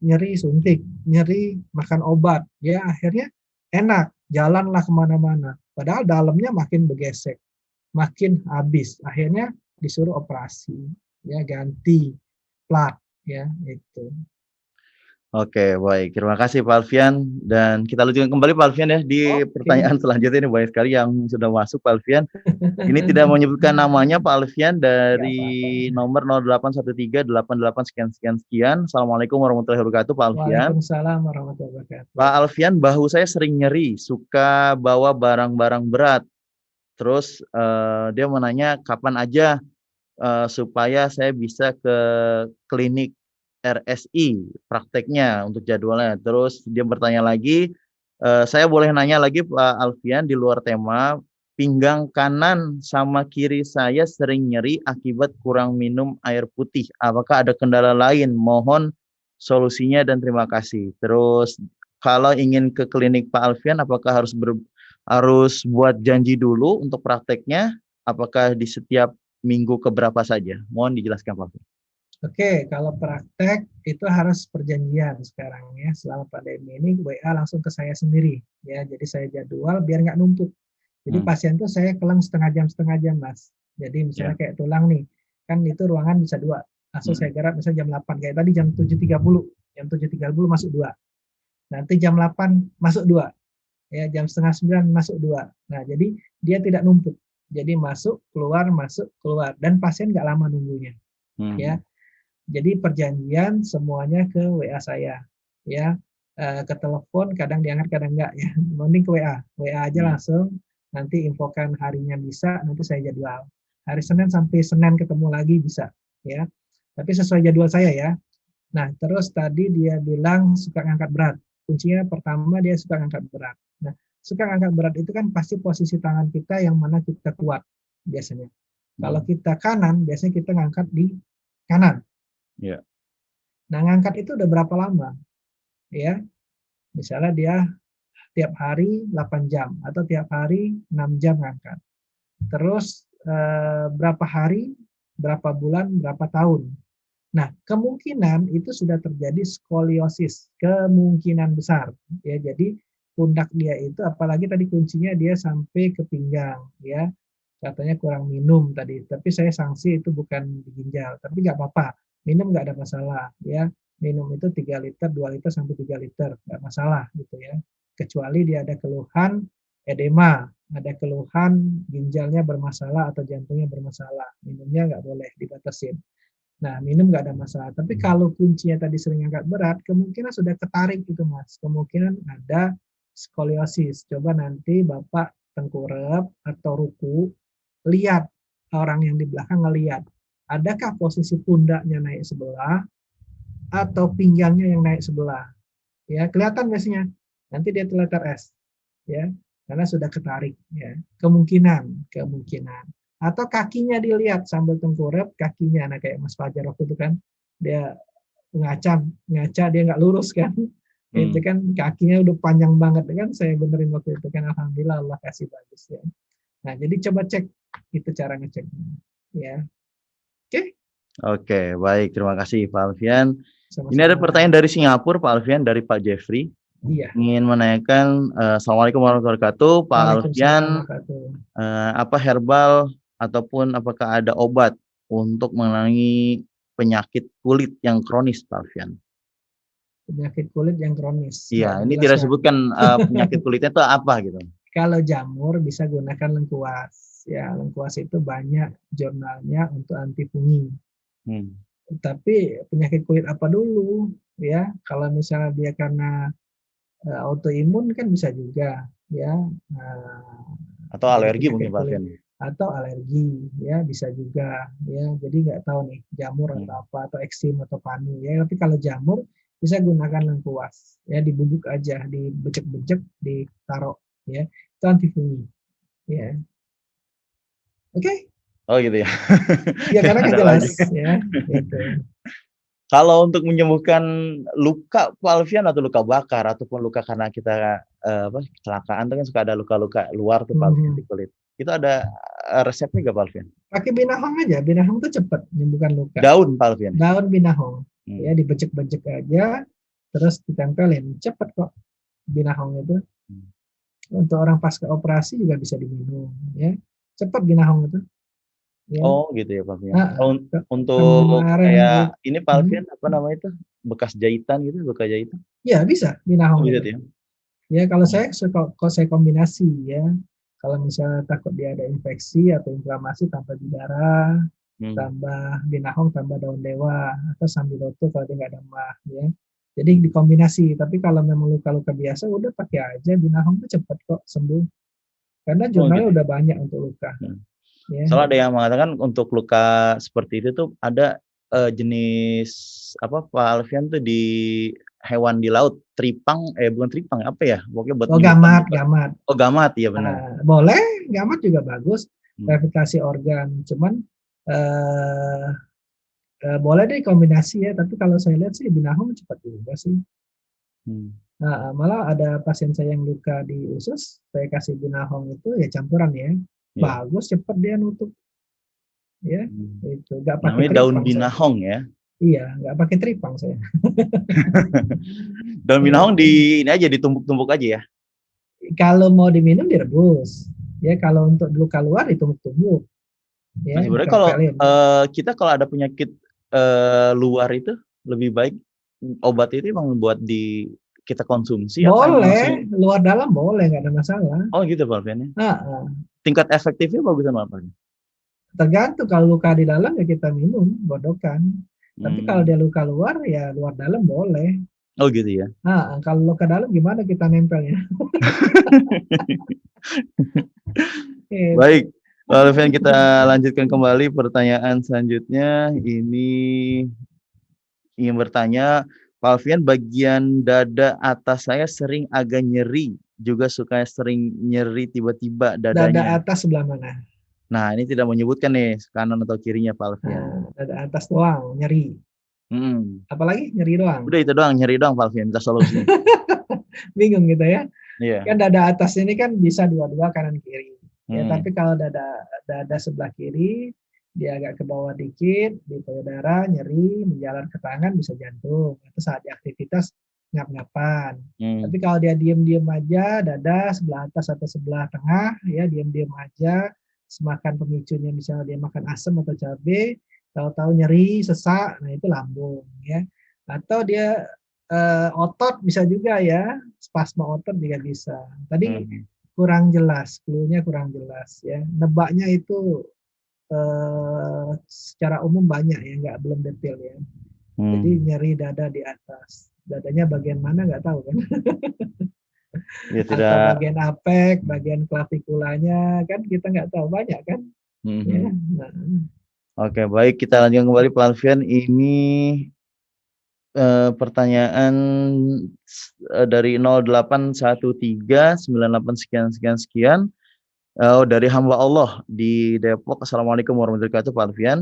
nyeri suntik, nyeri makan obat ya, akhirnya enak jalanlah kemana-mana, padahal dalamnya makin bergesek, makin habis, akhirnya disuruh operasi ya, ganti plat ya itu. Oke, baik. Terima kasih Pak Alfian dan kita lanjutkan kembali Pak Alfian ya di Oke. pertanyaan selanjutnya ini banyak sekali yang sudah masuk Pak Alfian. Ini tidak menyebutkan namanya Pak Alfian Nggak dari apa-apa. nomor 081388 sekian sekian sekian. Assalamualaikum warahmatullahi wabarakatuh Pak Alfian. Waalaikumsalam warahmatullahi wabarakatuh. Pak Alfian, bahu saya sering nyeri, suka bawa barang-barang berat. Terus dia menanya kapan aja supaya saya bisa ke klinik RSI prakteknya untuk jadwalnya. Terus dia bertanya lagi, saya boleh nanya lagi Pak Alfian di luar tema, pinggang kanan sama kiri saya sering nyeri akibat kurang minum air putih. Apakah ada kendala lain? Mohon solusinya dan terima kasih. Terus kalau ingin ke klinik Pak Alfian, apakah harus buat janji dulu untuk prakteknya? Apakah di setiap minggu keberapa saja? Mohon dijelaskan Pak Alfian. Oke, kalau praktek itu harus perjanjian sekarang ya. Selama pandemi ini WA langsung ke saya sendiri ya. Jadi saya jadwal biar nggak numpuk. Jadi pasien tuh saya kelang setengah jam Mas. Jadi misalnya Ya. kayak tulang nih, kan itu ruangan bisa 2. Langsung saya garap misalnya jam 8 kayak tadi jam 7.30. Jam 7.30 masuk 2. Nanti jam 8 masuk 2. Ya, jam setengah 9 masuk 2. Nah, jadi dia tidak numpuk. Jadi masuk, keluar, dan pasien nggak lama nunggunya. Ya. Jadi perjanjian semuanya ke WA saya, ya. Ke telepon kadang diangkat kadang enggak ya. Mending ke WA aja langsung. Nanti infokan harinya bisa, nanti saya jadwal. Hari Senin sampai Senin ketemu lagi bisa, ya. Tapi sesuai jadwal saya ya. Nah, terus tadi dia bilang suka ngangkat berat. Kuncinya pertama dia suka ngangkat berat. Nah, suka ngangkat berat itu kan pasti posisi tangan kita yang mana kita kuat biasanya. Kalau kita kanan, biasanya kita ngangkat di kanan. Ya. Nah, ngangkat itu udah berapa lama? Ya, misalnya dia tiap hari 8 jam atau tiap hari 6 jam ngangkat. Terus berapa hari, berapa bulan, berapa tahun. Nah, kemungkinan itu sudah terjadi skoliosis, kemungkinan besar. Ya, jadi pundak dia itu, apalagi tadi kuncinya dia sampai ke pinggang, ya. Katanya kurang minum tadi, tapi saya sanksi itu bukan di ginjal, tapi nggak apa-apa. Minum nggak ada masalah, ya. Minum itu 3 liter, 2 liter sampai 3 liter, nggak masalah gitu ya. Kecuali dia ada keluhan edema, ada keluhan ginjalnya bermasalah atau jantungnya bermasalah, minumnya nggak boleh dibatasin. Nah, minum nggak ada masalah. Tapi kalau kuncinya tadi sering angkat berat, kemungkinan sudah ketarik gitu Mas. Kemungkinan ada skoliosis. Coba nanti Bapak tengkurap atau ruku, lihat orang yang di belakang ngelihat. Adakah posisi pundaknya naik sebelah atau pinggangnya yang naik sebelah? Ya, kelihatan biasanya. Nanti dia terletar S. Ya, karena sudah ketarik ya. Kemungkinan. Atau kakinya dilihat sambil tengkurap kakinya. Nah, kayak Mas Fajar waktu itu kan dia ngaca dia nggak lurus kan. Itu kan kakinya udah panjang banget kan, saya benerin waktu itu kan, alhamdulillah Allah kasih bagus ya. Nah, jadi coba cek itu cara ngeceknya ya. Oke, baik. Terima kasih Pak Alfian. Sama-sama. Ini ada pertanyaan dari Singapura Pak Alfian, dari Pak Jeffrey. Iya. Ingin menanyakan, Assalamualaikum warahmatullahi wabarakatuh. Pak Alfian, apa herbal ataupun apakah ada obat untuk menangani penyakit kulit yang kronis Pak Alfian? Penyakit kulit yang kronis. Iya, ini tidak disebutkan penyakit kulitnya itu apa gitu. Kalau jamur bisa gunakan lengkuas. Ya, lengkuas itu banyak jurnalnya untuk anti fungi. Tapi penyakit kulit apa dulu? Ya, kalau misalnya dia karena autoimun kan bisa juga, ya. Atau alergi mungkin Pak Alfian. Atau alergi, ya bisa juga, ya. Jadi nggak tahu nih jamur atau apa, atau eksim atau panu, ya. Tapi kalau jamur bisa gunakan lengkuas, ya, dibubuk aja, dibecek-becek, ditaruh, ya. Itu anti fungi, ya. Oke? Oh gitu ya. Ya karena nggak jelas, ya. Gitu. Kalau untuk menyembuhkan luka Pak Alfian atau luka bakar ataupun luka karena kita kecelakaan itu kan suka ada luka-luka luar tuh Pak Alfian di kulit. Itu ada resepnya nggak Pak Alfian? Pakai binahong aja, binahong tuh cepat menyembuhkan luka. Daun Pak Alfian? Daun binahong, ya dibecek-becek aja, terus ditempelin, cepat kok binahong itu. Untuk orang pasca operasi juga bisa diminum, ya cepat binahong itu. ya. Oh gitu ya Pak Alfian. Heeh, Untuk kemarin kayak ini Pak Alfian apa mhm, namanya itu, bekas jahitan gitu, luka jahitan? iya bisa Oh binahong bisa itu. tuh ya? Ya kalau Oh, saya kalau saya kombinasi ya, kalau misalnya takut dia ada infeksi atau inflamasi tambah bidara, hmm. tambah binahong, tambah daun dewa, atau sambiloto kalau dia nggak ada mah ya. Jadi dikombinasi, tapi kalau memang luka-luka biasa udah pakai aja binahong itu cepat kok sembuh. Karena Oh gitu jurnalnya ya? udah banyak untuk luka Hmm. ya. Soalnya ada yang mengatakan untuk luka seperti itu tuh ada, jenis apa Pak Alfian tuh di hewan di laut, tripang bukan tripang, apa ya, pokoknya buat Oh menyembuhkan gamat, luka. gamat. Oh gamat, iya benar. Boleh, gamat juga bagus, Hmm. rehabilitasi organ. Cuman eh, boleh deh kombinasi ya, tapi kalau saya lihat sih binahong cepat juga sih. Hmm. Nah, malah ada pasien saya yang luka di usus, saya kasih binahong itu ya campuran ya, Iya. bagus cepat dia nutup ya, Hmm. itu nggak pakai Namanya daun tripang saya. binahong ya? Iya, nggak pakai tripang saya. Daun binahong Itu. ini aja ditumbuk-tumbuk aja ya? Kalau mau diminum direbus, ya kalau untuk luka luar ditumbuk-tumbuk, Nah ya sebenarnya kalau, ditempelin. kita kalau ada penyakit, luar itu lebih baik obat itu emang buat kita konsumsi atau emang langsung. Boleh, luar dalam boleh, nggak ada masalah. Oh gitu Pak Alfian ya? Nah, Tingkat efektifnya bagusan apa Pak? tergantung kalau luka di dalam ya kita minum godokan. Tapi kalau Hmm. dia luka luar ya luar dalam boleh. Oh gitu ya? Nah, kalau luka dalam gimana kita nempelnya? Itu. Baik, Pak Alfian kita lanjutkan kembali pertanyaan selanjutnya. Ini ingin bertanya, Pak Alfian, bagian dada atas saya sering agak nyeri, juga suka sering nyeri tiba-tiba Dada dadanya. atas sebelah mana? Nah, ini tidak menyebutkan nih kanan atau kirinya Pak Alfian. Nah, dada atas doang, nyeri. Hmm. Apalagi nyeri doang. Udah itu doang, nyeri doang Pak Alfian, minta solusi. Bingung gitu ya. Iya. Kan dada atas ini kan bisa dua-dua kanan kiri. Ya, Hmm. tapi kalau dada sebelah kiri dia agak ke bawah dikit, di payudara nyeri, menjalar ke tangan bisa jantung. Itu saat di aktivitas ngap-ngapan. Hmm. Tapi kalau dia diem-diem aja, dada sebelah atas atau sebelah tengah, ya diem-diem aja, semakan pemicunya misalnya dia makan asam atau cabai, tahu-tahu nyeri, sesak, nah itu lambung ya. Atau dia otot bisa juga ya, spasma otot juga bisa. Tadi Hmm. kurang jelas, clue-nya kurang jelas ya. Nebaknya itu secara umum banyak ya, nggak belum detail ya. Jadi Hmm. nyeri dada di atas. Dadanya bagian mana nggak tahu kan? Ya Atau tidak. bagian apek, bagian klavikulanya kan kita nggak tahu banyak kan? Ya. Hmm. Nah, Oke, baik kita lanjutkan kembali Pak Alfian. Ini pertanyaan dari 081398 sekian sekian sekian. Dari hamba Allah di Depok. Assalamualaikum warahmatullahi wabarakatuh Pak Alfian.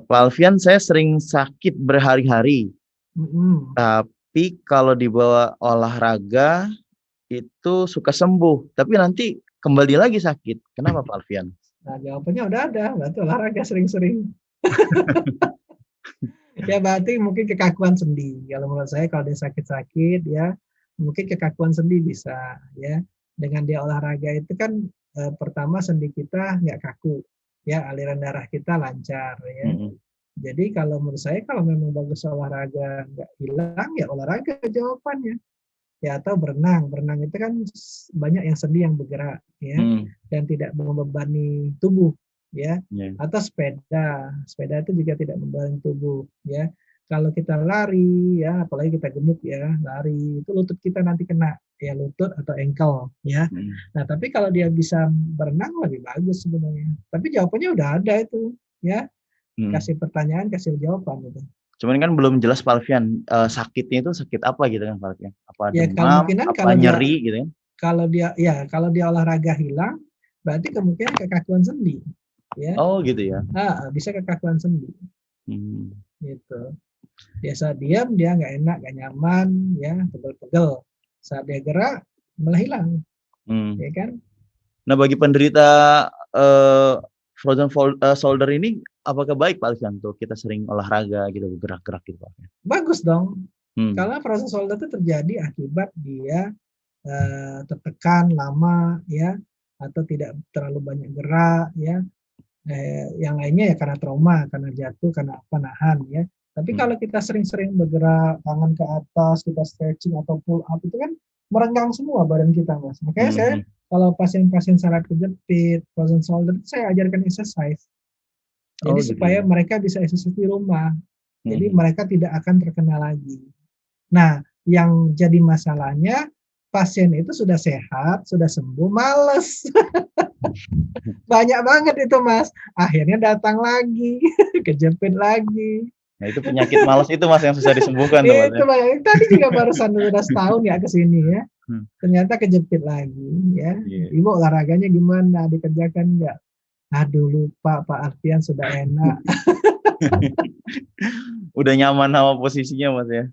Pak Alfian, saya sering sakit berhari-hari, tapi kalau dibawa olahraga itu suka sembuh, tapi nanti kembali lagi sakit. Kenapa Pak Alfian? nah jawabannya udah ada, berarti olahraga sering-sering. Ya berarti mungkin kekakuan sendi. Kalau menurut saya kalau dia sakit-sakit ya mungkin kekakuan sendi bisa ya. Dengan dia olahraga itu kan pertama sendi kita nggak kaku ya, aliran darah kita lancar ya. Mm-mm. Jadi kalau menurut saya kalau memang bagus olahraga nggak hilang ya olahraga jawabannya. Ya atau berenang. Berenang itu kan banyak yang sendi yang bergerak ya dan tidak membebani tubuh ya. Yeah. Atau sepeda. Sepeda itu juga tidak membebani tubuh ya. Kalau kita lari ya, apalagi kita gemuk ya, lari itu lutut kita nanti kena ya, lutut atau ankle ya. Nah, tapi kalau dia bisa berenang lebih bagus sebenarnya. Tapi jawabannya udah ada itu ya. Kasih pertanyaan, kasih jawaban gitu. Cuman kan belum jelas Pak Alfian, sakitnya itu sakit apa gitu kan Pak Alfian? Apa Ya demam, kemungkinan apa nyeri gitu kan? Kalau dia olahraga hilang, berarti kemungkinan kekakuan sendi. Ya. Oh gitu ya. Bisa kekakuan sendi. Gitu. Biasa diam dia nggak enak, nggak nyaman, ya pegel-pegel. Saat dia gerak malah hilang, ya kan? Nah bagi penderita frozen shoulder ini, apakah baik Pak Alfian untuk kita sering olahraga gitu, gerak-gerak gitu Pak? Bagus dong. Karena frozen shoulder itu terjadi akibat dia tertekan lama, ya, atau tidak terlalu banyak gerak, ya. Yang lainnya ya karena trauma, karena jatuh, karena apa, nahan ya. Tapi kalau kita sering-sering bergerak, tangan ke atas, kita stretching atau pull up, itu kan merenggang semua badan kita, Mas. Makanya saya kalau pasien-pasien saraf kejepit, frozen shoulder, saya ajarkan exercise. Jadi supaya mereka bisa exercise di rumah. Jadi mereka tidak akan terkena lagi. Nah, yang jadi masalahnya pasien itu sudah sehat, sudah sembuh, males. Banyak banget itu, Mas. Akhirnya datang lagi, kejepit lagi. Nah, itu penyakit malas itu, Mas, yang susah disembuhkan tuh, Mas. Itu banyak. Tadi juga barusan sudah setahun ya ke sini ya. Ternyata kejepit lagi ya. Ibu olahraganya gimana? Dikerjakan enggak? Aduh, lupa Pak Alfian, sudah enak. Udah nyaman sama posisinya, Mas ya.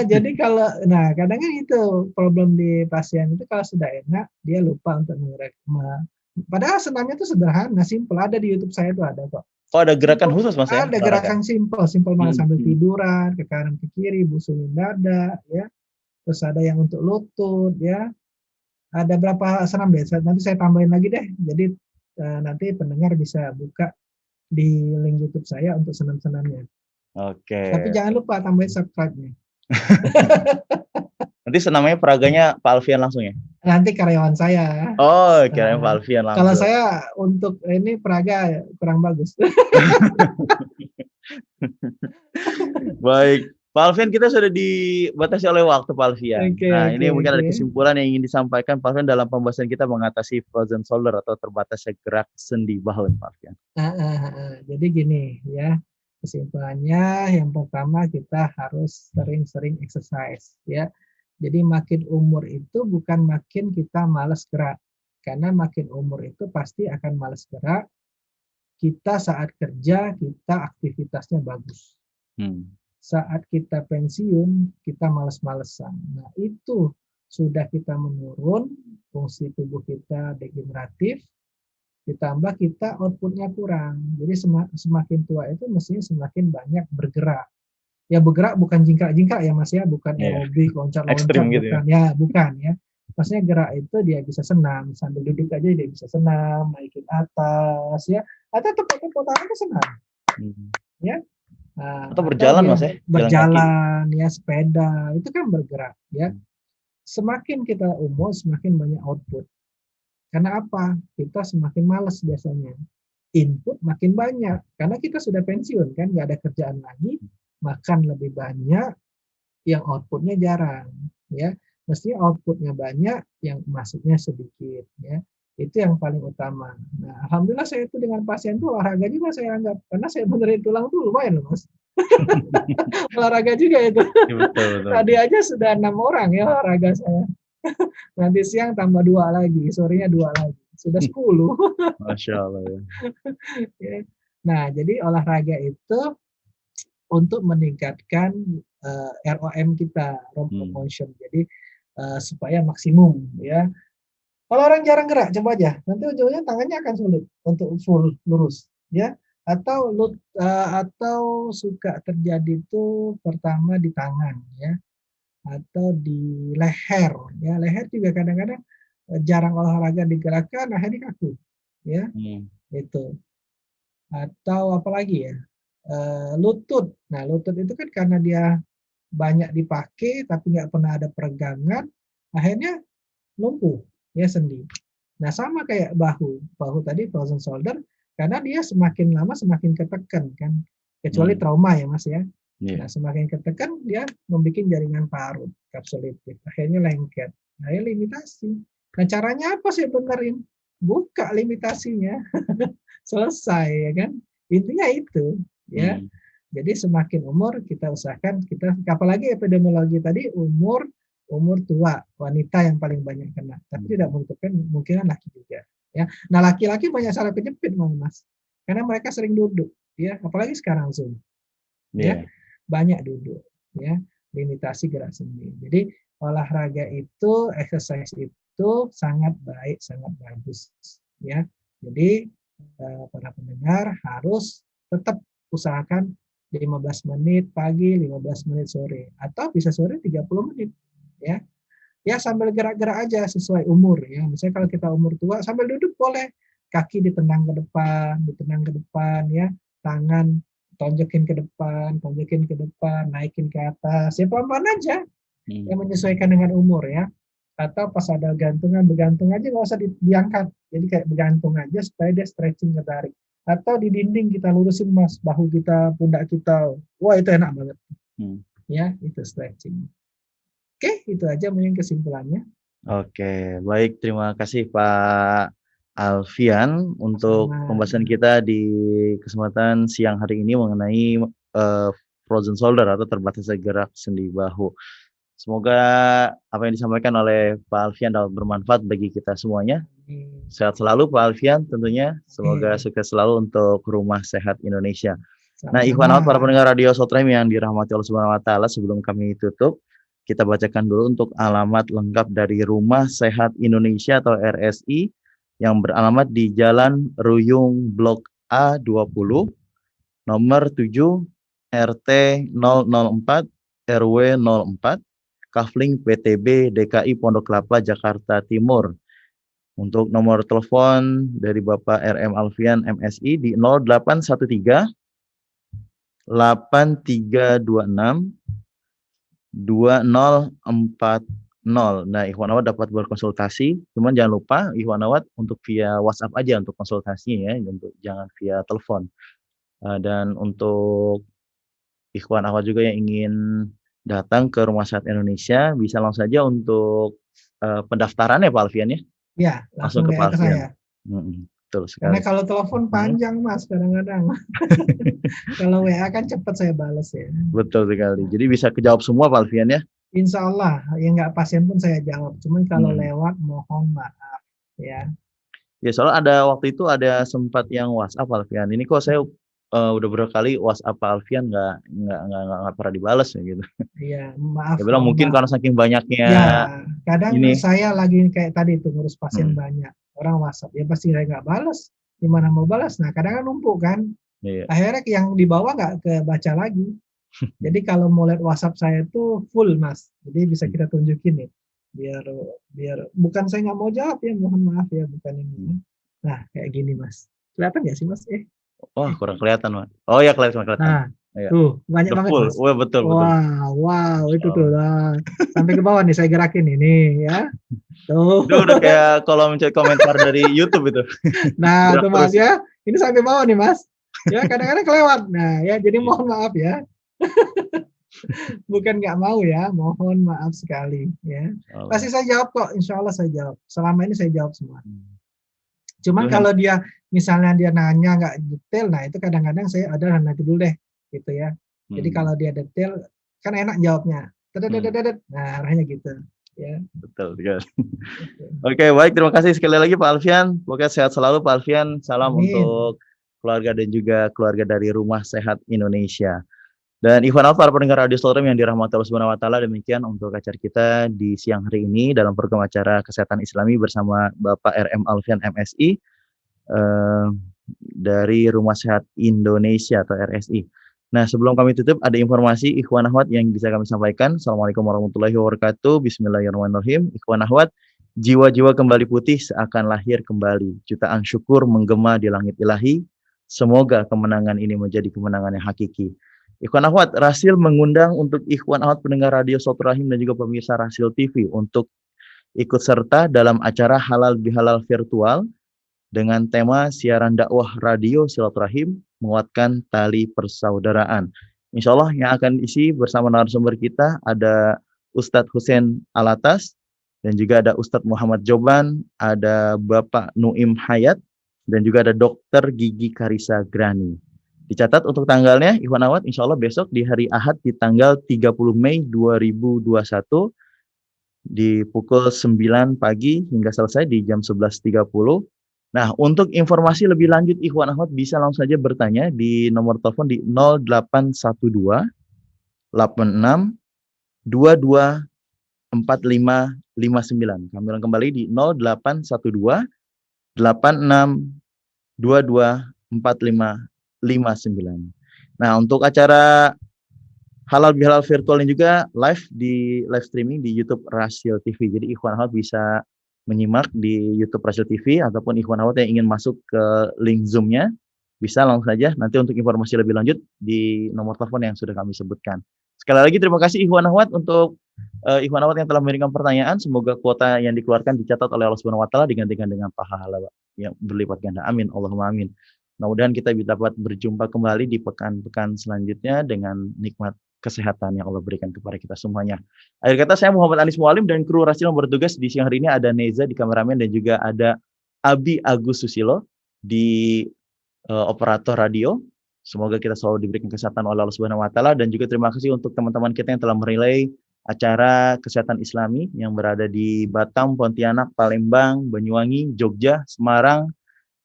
Jadi kalau, nah kadang kan itu problem di pasien itu kalau sudah enak dia lupa untuk padahal senamnya itu sederhana, simple, ada di YouTube saya itu ada kok. Oh, ada gerakan khusus, Mas ya? Ada gerakan simple banget, sambil tiduran, ke kanan ke kiri, busungin dada ya. Terus ada yang untuk lutut ya. Ada berapa senam deh, nanti saya tambahin lagi deh. Jadi nanti pendengar bisa buka di link YouTube saya untuk senam-senamnya. Oke. Tapi jangan lupa tambahin subscribe-nya. Nanti senamnya peraganya Pak Alfian langsung ya? Nanti karyawan saya. Oh, kirain Pak Alfian langsung. Kalau saya untuk ini peraga kurang bagus. Baik, Pak Alfian, kita sudah dibatasi oleh waktu, Pak Alfian. Ini mungkin ada kesimpulan yang ingin disampaikan Pak Alfian dalam pembahasan kita mengatasi frozen shoulder atau terbatasnya gerak sendi bahu, Pak Alfian. Jadi gini ya, kesimpulannya yang pertama kita harus sering-sering exercise ya. Jadi makin umur itu bukan makin kita malas gerak. Karena makin umur itu pasti akan malas gerak. Kita saat kerja, kita aktivitasnya bagus. Saat kita pensiun, kita malas-malesan. Nah, itu sudah kita menurun, fungsi tubuh kita degeneratif, ditambah kita outputnya kurang. Jadi semakin tua itu mestinya semakin banyak bergerak. Ya bergerak bukan jingkrak-jingkrak ya Mas ya, bukan aerobik, loncat-loncat, bukan gitu ya. Bukan ya. Maksudnya gerak itu dia bisa senam, sambil duduk aja dia bisa senam, naikin atas ya, atau tempat-tempat itu senam. Ya. Atau berjalan Mas ya? Berjalan ya, sepeda, itu kan bergerak ya. Semakin kita umur, semakin banyak output. Karena apa? Kita semakin malas biasanya. Input makin banyak, karena kita sudah pensiun kan, nggak ada kerjaan lagi. Makan lebih banyak, yang outputnya jarang, ya. Mestinya outputnya banyak, yang masuknya sedikit, ya. Itu yang paling utama. Nah, alhamdulillah saya itu dengan pasien itu olahraga juga saya anggap, karena saya benerin tulang tuh lumayan loh Mas. Olahraga juga itu. Betul. Tadi aja sudah 6 orang ya olahraga saya. Nanti siang tambah 2 lagi, sorenya 2 lagi, sudah 10. Masya Allah ya. Nah, jadi olahraga itu untuk meningkatkan ROM kita, range of motion. Jadi supaya maksimum ya. Kalau orang jarang gerak, coba aja. Nanti ujungnya tangannya akan sulit untuk full lurus, ya. Atau suka terjadi itu pertama di tangan, ya. Atau di leher, ya. Leher juga kadang-kadang jarang olahraga digerakkan, akhirnya kaku, ya. Itu. Atau apalagi ya? Lutut. Nah, lutut itu kan karena dia banyak dipakai tapi nggak pernah ada peregangan, akhirnya lumpuh ya sendi. Nah, sama kayak bahu tadi frozen shoulder, karena dia semakin lama semakin ketekan kan, kecuali trauma ya Mas ya. Nah, semakin ketekan dia membuat jaringan parut kapsulitif, akhirnya lengket, akhirnya limitasi. Nah, caranya apa sih benerin? Buka limitasinya, selesai ya kan. Intinya itu ya. Jadi semakin umur kita usahakan apalagi epidemiologi tadi umur tua, wanita yang paling banyak kena. Tapi tidak menutup kemungkinan laki juga ya. Nah, laki-laki banyak saraf kejepit Mas. Karena mereka sering duduk ya, apalagi sekarang Zoom. Ya. Banyak duduk ya, limitasi gerak sendi. Jadi olahraga itu, exercise itu sangat baik, sangat bagus ya. Jadi para pendengar harus tetap usahakan 15 menit pagi, 15 menit sore, atau bisa sore 30 menit ya. Ya sambil gerak-gerak aja sesuai umur ya. Misalnya kalau kita umur tua sambil duduk boleh, kaki ditendang ke depan ya, tangan tonjokin ke depan, naikin ke atas, ya pelan-pelan aja, yang menyesuaikan dengan umur ya. Atau pas ada gantungan, bergantung aja, nggak usah diangkat, jadi kayak bergantung aja supaya dia stretching, ketarik. Atau di dinding kita lurusin Mas, bahu kita, pundak kita, wah itu enak banget. Ya, itu stretching. Oke, itu aja mungkin kesimpulannya. Oke, baik, terima kasih Pak Alfian untuk pembahasan kita di kesempatan siang hari ini mengenai frozen shoulder atau terbatasnya gerak sendi bahu. Semoga apa yang disampaikan oleh Pak Alfian dapat bermanfaat bagi kita semuanya. Sehat selalu Pak Alfian tentunya. Semoga sukses selalu untuk Rumah Sehat Indonesia. Nah, ikhwan akhwat para pendengar radio Sotrahim yang dirahmati Allah Subhanahu wa taala, sebelum kami tutup, kita bacakan dulu untuk alamat lengkap dari Rumah Sehat Indonesia atau RSI yang beralamat di Jalan Ruyung Blok A20 nomor 7 RT 004 RW 04 Kafling PTB DKI Pondok Kelapa Jakarta Timur. Untuk nomor telepon dari Bapak RM Alfian MSI di 0813 8326 2040. Nah, ikhwan akhwat dapat berkonsultasi, cuman jangan lupa ikhwan akhwat untuk via WhatsApp aja untuk konsultasinya ya, untuk jangan via telepon. Dan untuk ikhwan akhwat juga yang ingin datang ke Rumah Sehat Indonesia, bisa langsung saja untuk pendaftaran ya Pak Alfian ya? Ya, langsung ke Pak Alfian. Betul sekali. Karena kalau telepon panjang Mas kadang-kadang. Kalau WA kan cepat saya balas ya. Betul sekali. Jadi bisa kejawab semua Pak Alfian ya? Insya Allah, yang nggak pasien pun saya jawab. Cuman kalau lewat mohon maaf ya. Ya, soalnya ada waktu itu ada sempat yang WhatsApp Alfian. Ini kok saya udah beberapa kali WhatsApp Alfian nggak pernah dibalas ya gitu. Iya, maaf. Dia bilang mungkin karena saking banyaknya. Ya, kadang saya lagi kayak tadi itu ngurus pasien banyak. Orang WhatsApp, ya pasti saya nggak balas. Gimana mau balas? Nah, kadang kan numpuk kan. Iya. Akhirnya yang di bawah nggak kebaca lagi. Jadi kalau mau lihat WhatsApp saya itu full Mas. Jadi bisa kita tunjukin nih. Biar bukan saya nggak mau jawab ya, mohon maaf ya, bukan ini. Nah, kayak gini Mas. Kelihatan nggak sih Mas? Wah, kurang kelihatan Mas. Oh ya, kelihatan. Nah, tuh banyak banget Mas. Wah, betul. Wow, itu tuh lah. Sampai ke bawah nih saya gerakin ini ya. Tuh. Itu udah kayak kalau mencari komentar dari YouTube itu. Nah, tuh Mas ya. Ini sampai bawah nih Mas. Ya, kadang-kadang kelewat. Nah, ya jadi mohon maaf ya. Bukan nggak mau ya, mohon maaf sekali ya. Pasti saya jawab kok, insya Allah saya jawab. Selama ini saya jawab semua. Cuma kalau dia misalnya dia nanya nggak detail, nah itu kadang-kadang saya ada nanti dulu deh, gitu ya. Jadi kalau dia detail, kan enak jawabnya. Nah arahnya gitu. Ya. Betul. Oke, baik, terima kasih sekali lagi Pak Alfian. Semoga sehat selalu Pak Alfian. Salam untuk keluarga dan juga keluarga dari Rumah Sehat Indonesia. Dan ikhwan akhwat para pendengar radio Sotrahim yang dirahmati Allah Subhanahu wa taala, demikian untuk acara kita di siang hari ini dalam program acara Kesehatan Islami bersama Bapak RM Alfian MSI dari Rumah Sehat Indonesia atau RSI. Nah, sebelum kami tutup, ada informasi ikhwan akhwat yang bisa kami sampaikan. Assalamualaikum warahmatullahi wabarakatuh. Bismillahirrahmanirrahim. Ikhwan akhwat, jiwa-jiwa kembali putih seakan lahir kembali. Jutaan syukur menggema di langit ilahi. Semoga kemenangan ini menjadi kemenangan yang hakiki. Ikhwan akhwat, Rasil mengundang untuk ikhwan akhwat pendengar radio Sotrahim dan juga pemirsa Rasil TV untuk ikut serta dalam acara Halal Bihalal virtual dengan tema siaran dakwah radio silaturahim menguatkan tali persaudaraan. Insya Allah yang akan diisi bersama narasumber kita ada Ustadz Hussein Alatas dan juga ada Ustadz Muhammad Joban, ada Bapak Nuim Hayat dan juga ada Dokter Gigi Karisa Grani. Dicatat untuk tanggalnya, ikhwan akhwat, insya Allah besok di hari Ahad di tanggal 30 Mei 2021 di pukul 9 pagi hingga selesai di jam 11.30. Nah, untuk informasi lebih lanjut ikhwan akhwat bisa langsung saja bertanya di nomor telepon di 0812 86 22 4559. Kami ulang kembali di 0812 86 22 4559. Nah, untuk acara Halal Bihalal virtual ini juga live streaming di YouTube Rasil TV. Jadi ikhwan akhwat bisa menyimak di YouTube Rasil TV ataupun ikhwan akhwat yang ingin masuk ke link Zoom-nya, bisa langsung saja nanti untuk informasi lebih lanjut di nomor telepon yang sudah kami sebutkan. Sekali lagi terima kasih ikhwan akhwat untuk ikhwan akhwat yang telah memberikan pertanyaan. Semoga kuota yang dikeluarkan dicatat oleh Allah Subhanahu wa taala digantikan dengan pahala yang berlipat ganda. Amin. Allahumma amin. Mudah-mudahan kita dapat berjumpa kembali di pekan-pekan selanjutnya dengan nikmat kesehatan yang Allah berikan kepada kita semuanya. Akhir kata, saya Muhammad Anis Mualim dan kru Rasil yang bertugas di siang hari ini ada Neza di kameramen dan juga ada Abi Agus Susilo di operator radio. Semoga kita selalu diberikan kesehatan oleh Allah Subhanahu wa taala, dan juga terima kasih untuk teman-teman kita yang telah merelay acara kesehatan Islami yang berada di Batam, Pontianak, Palembang, Banyuwangi, Jogja, Semarang,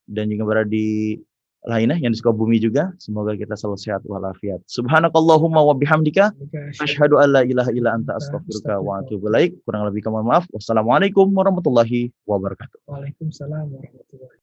dan juga berada di lainnya yang di Sukabumi juga. Semoga kita selalu sehat walafiat. Subhanakallahumma wa bihamdika asyhadu an la ilaha illa anta astaghfiruka wa atubu ilaik. Kurang lebih mohon maaf. Wassalamualaikum warahmatullahi wabarakatuh. Waalaikumsalam warahmatullahi wabarakatuh.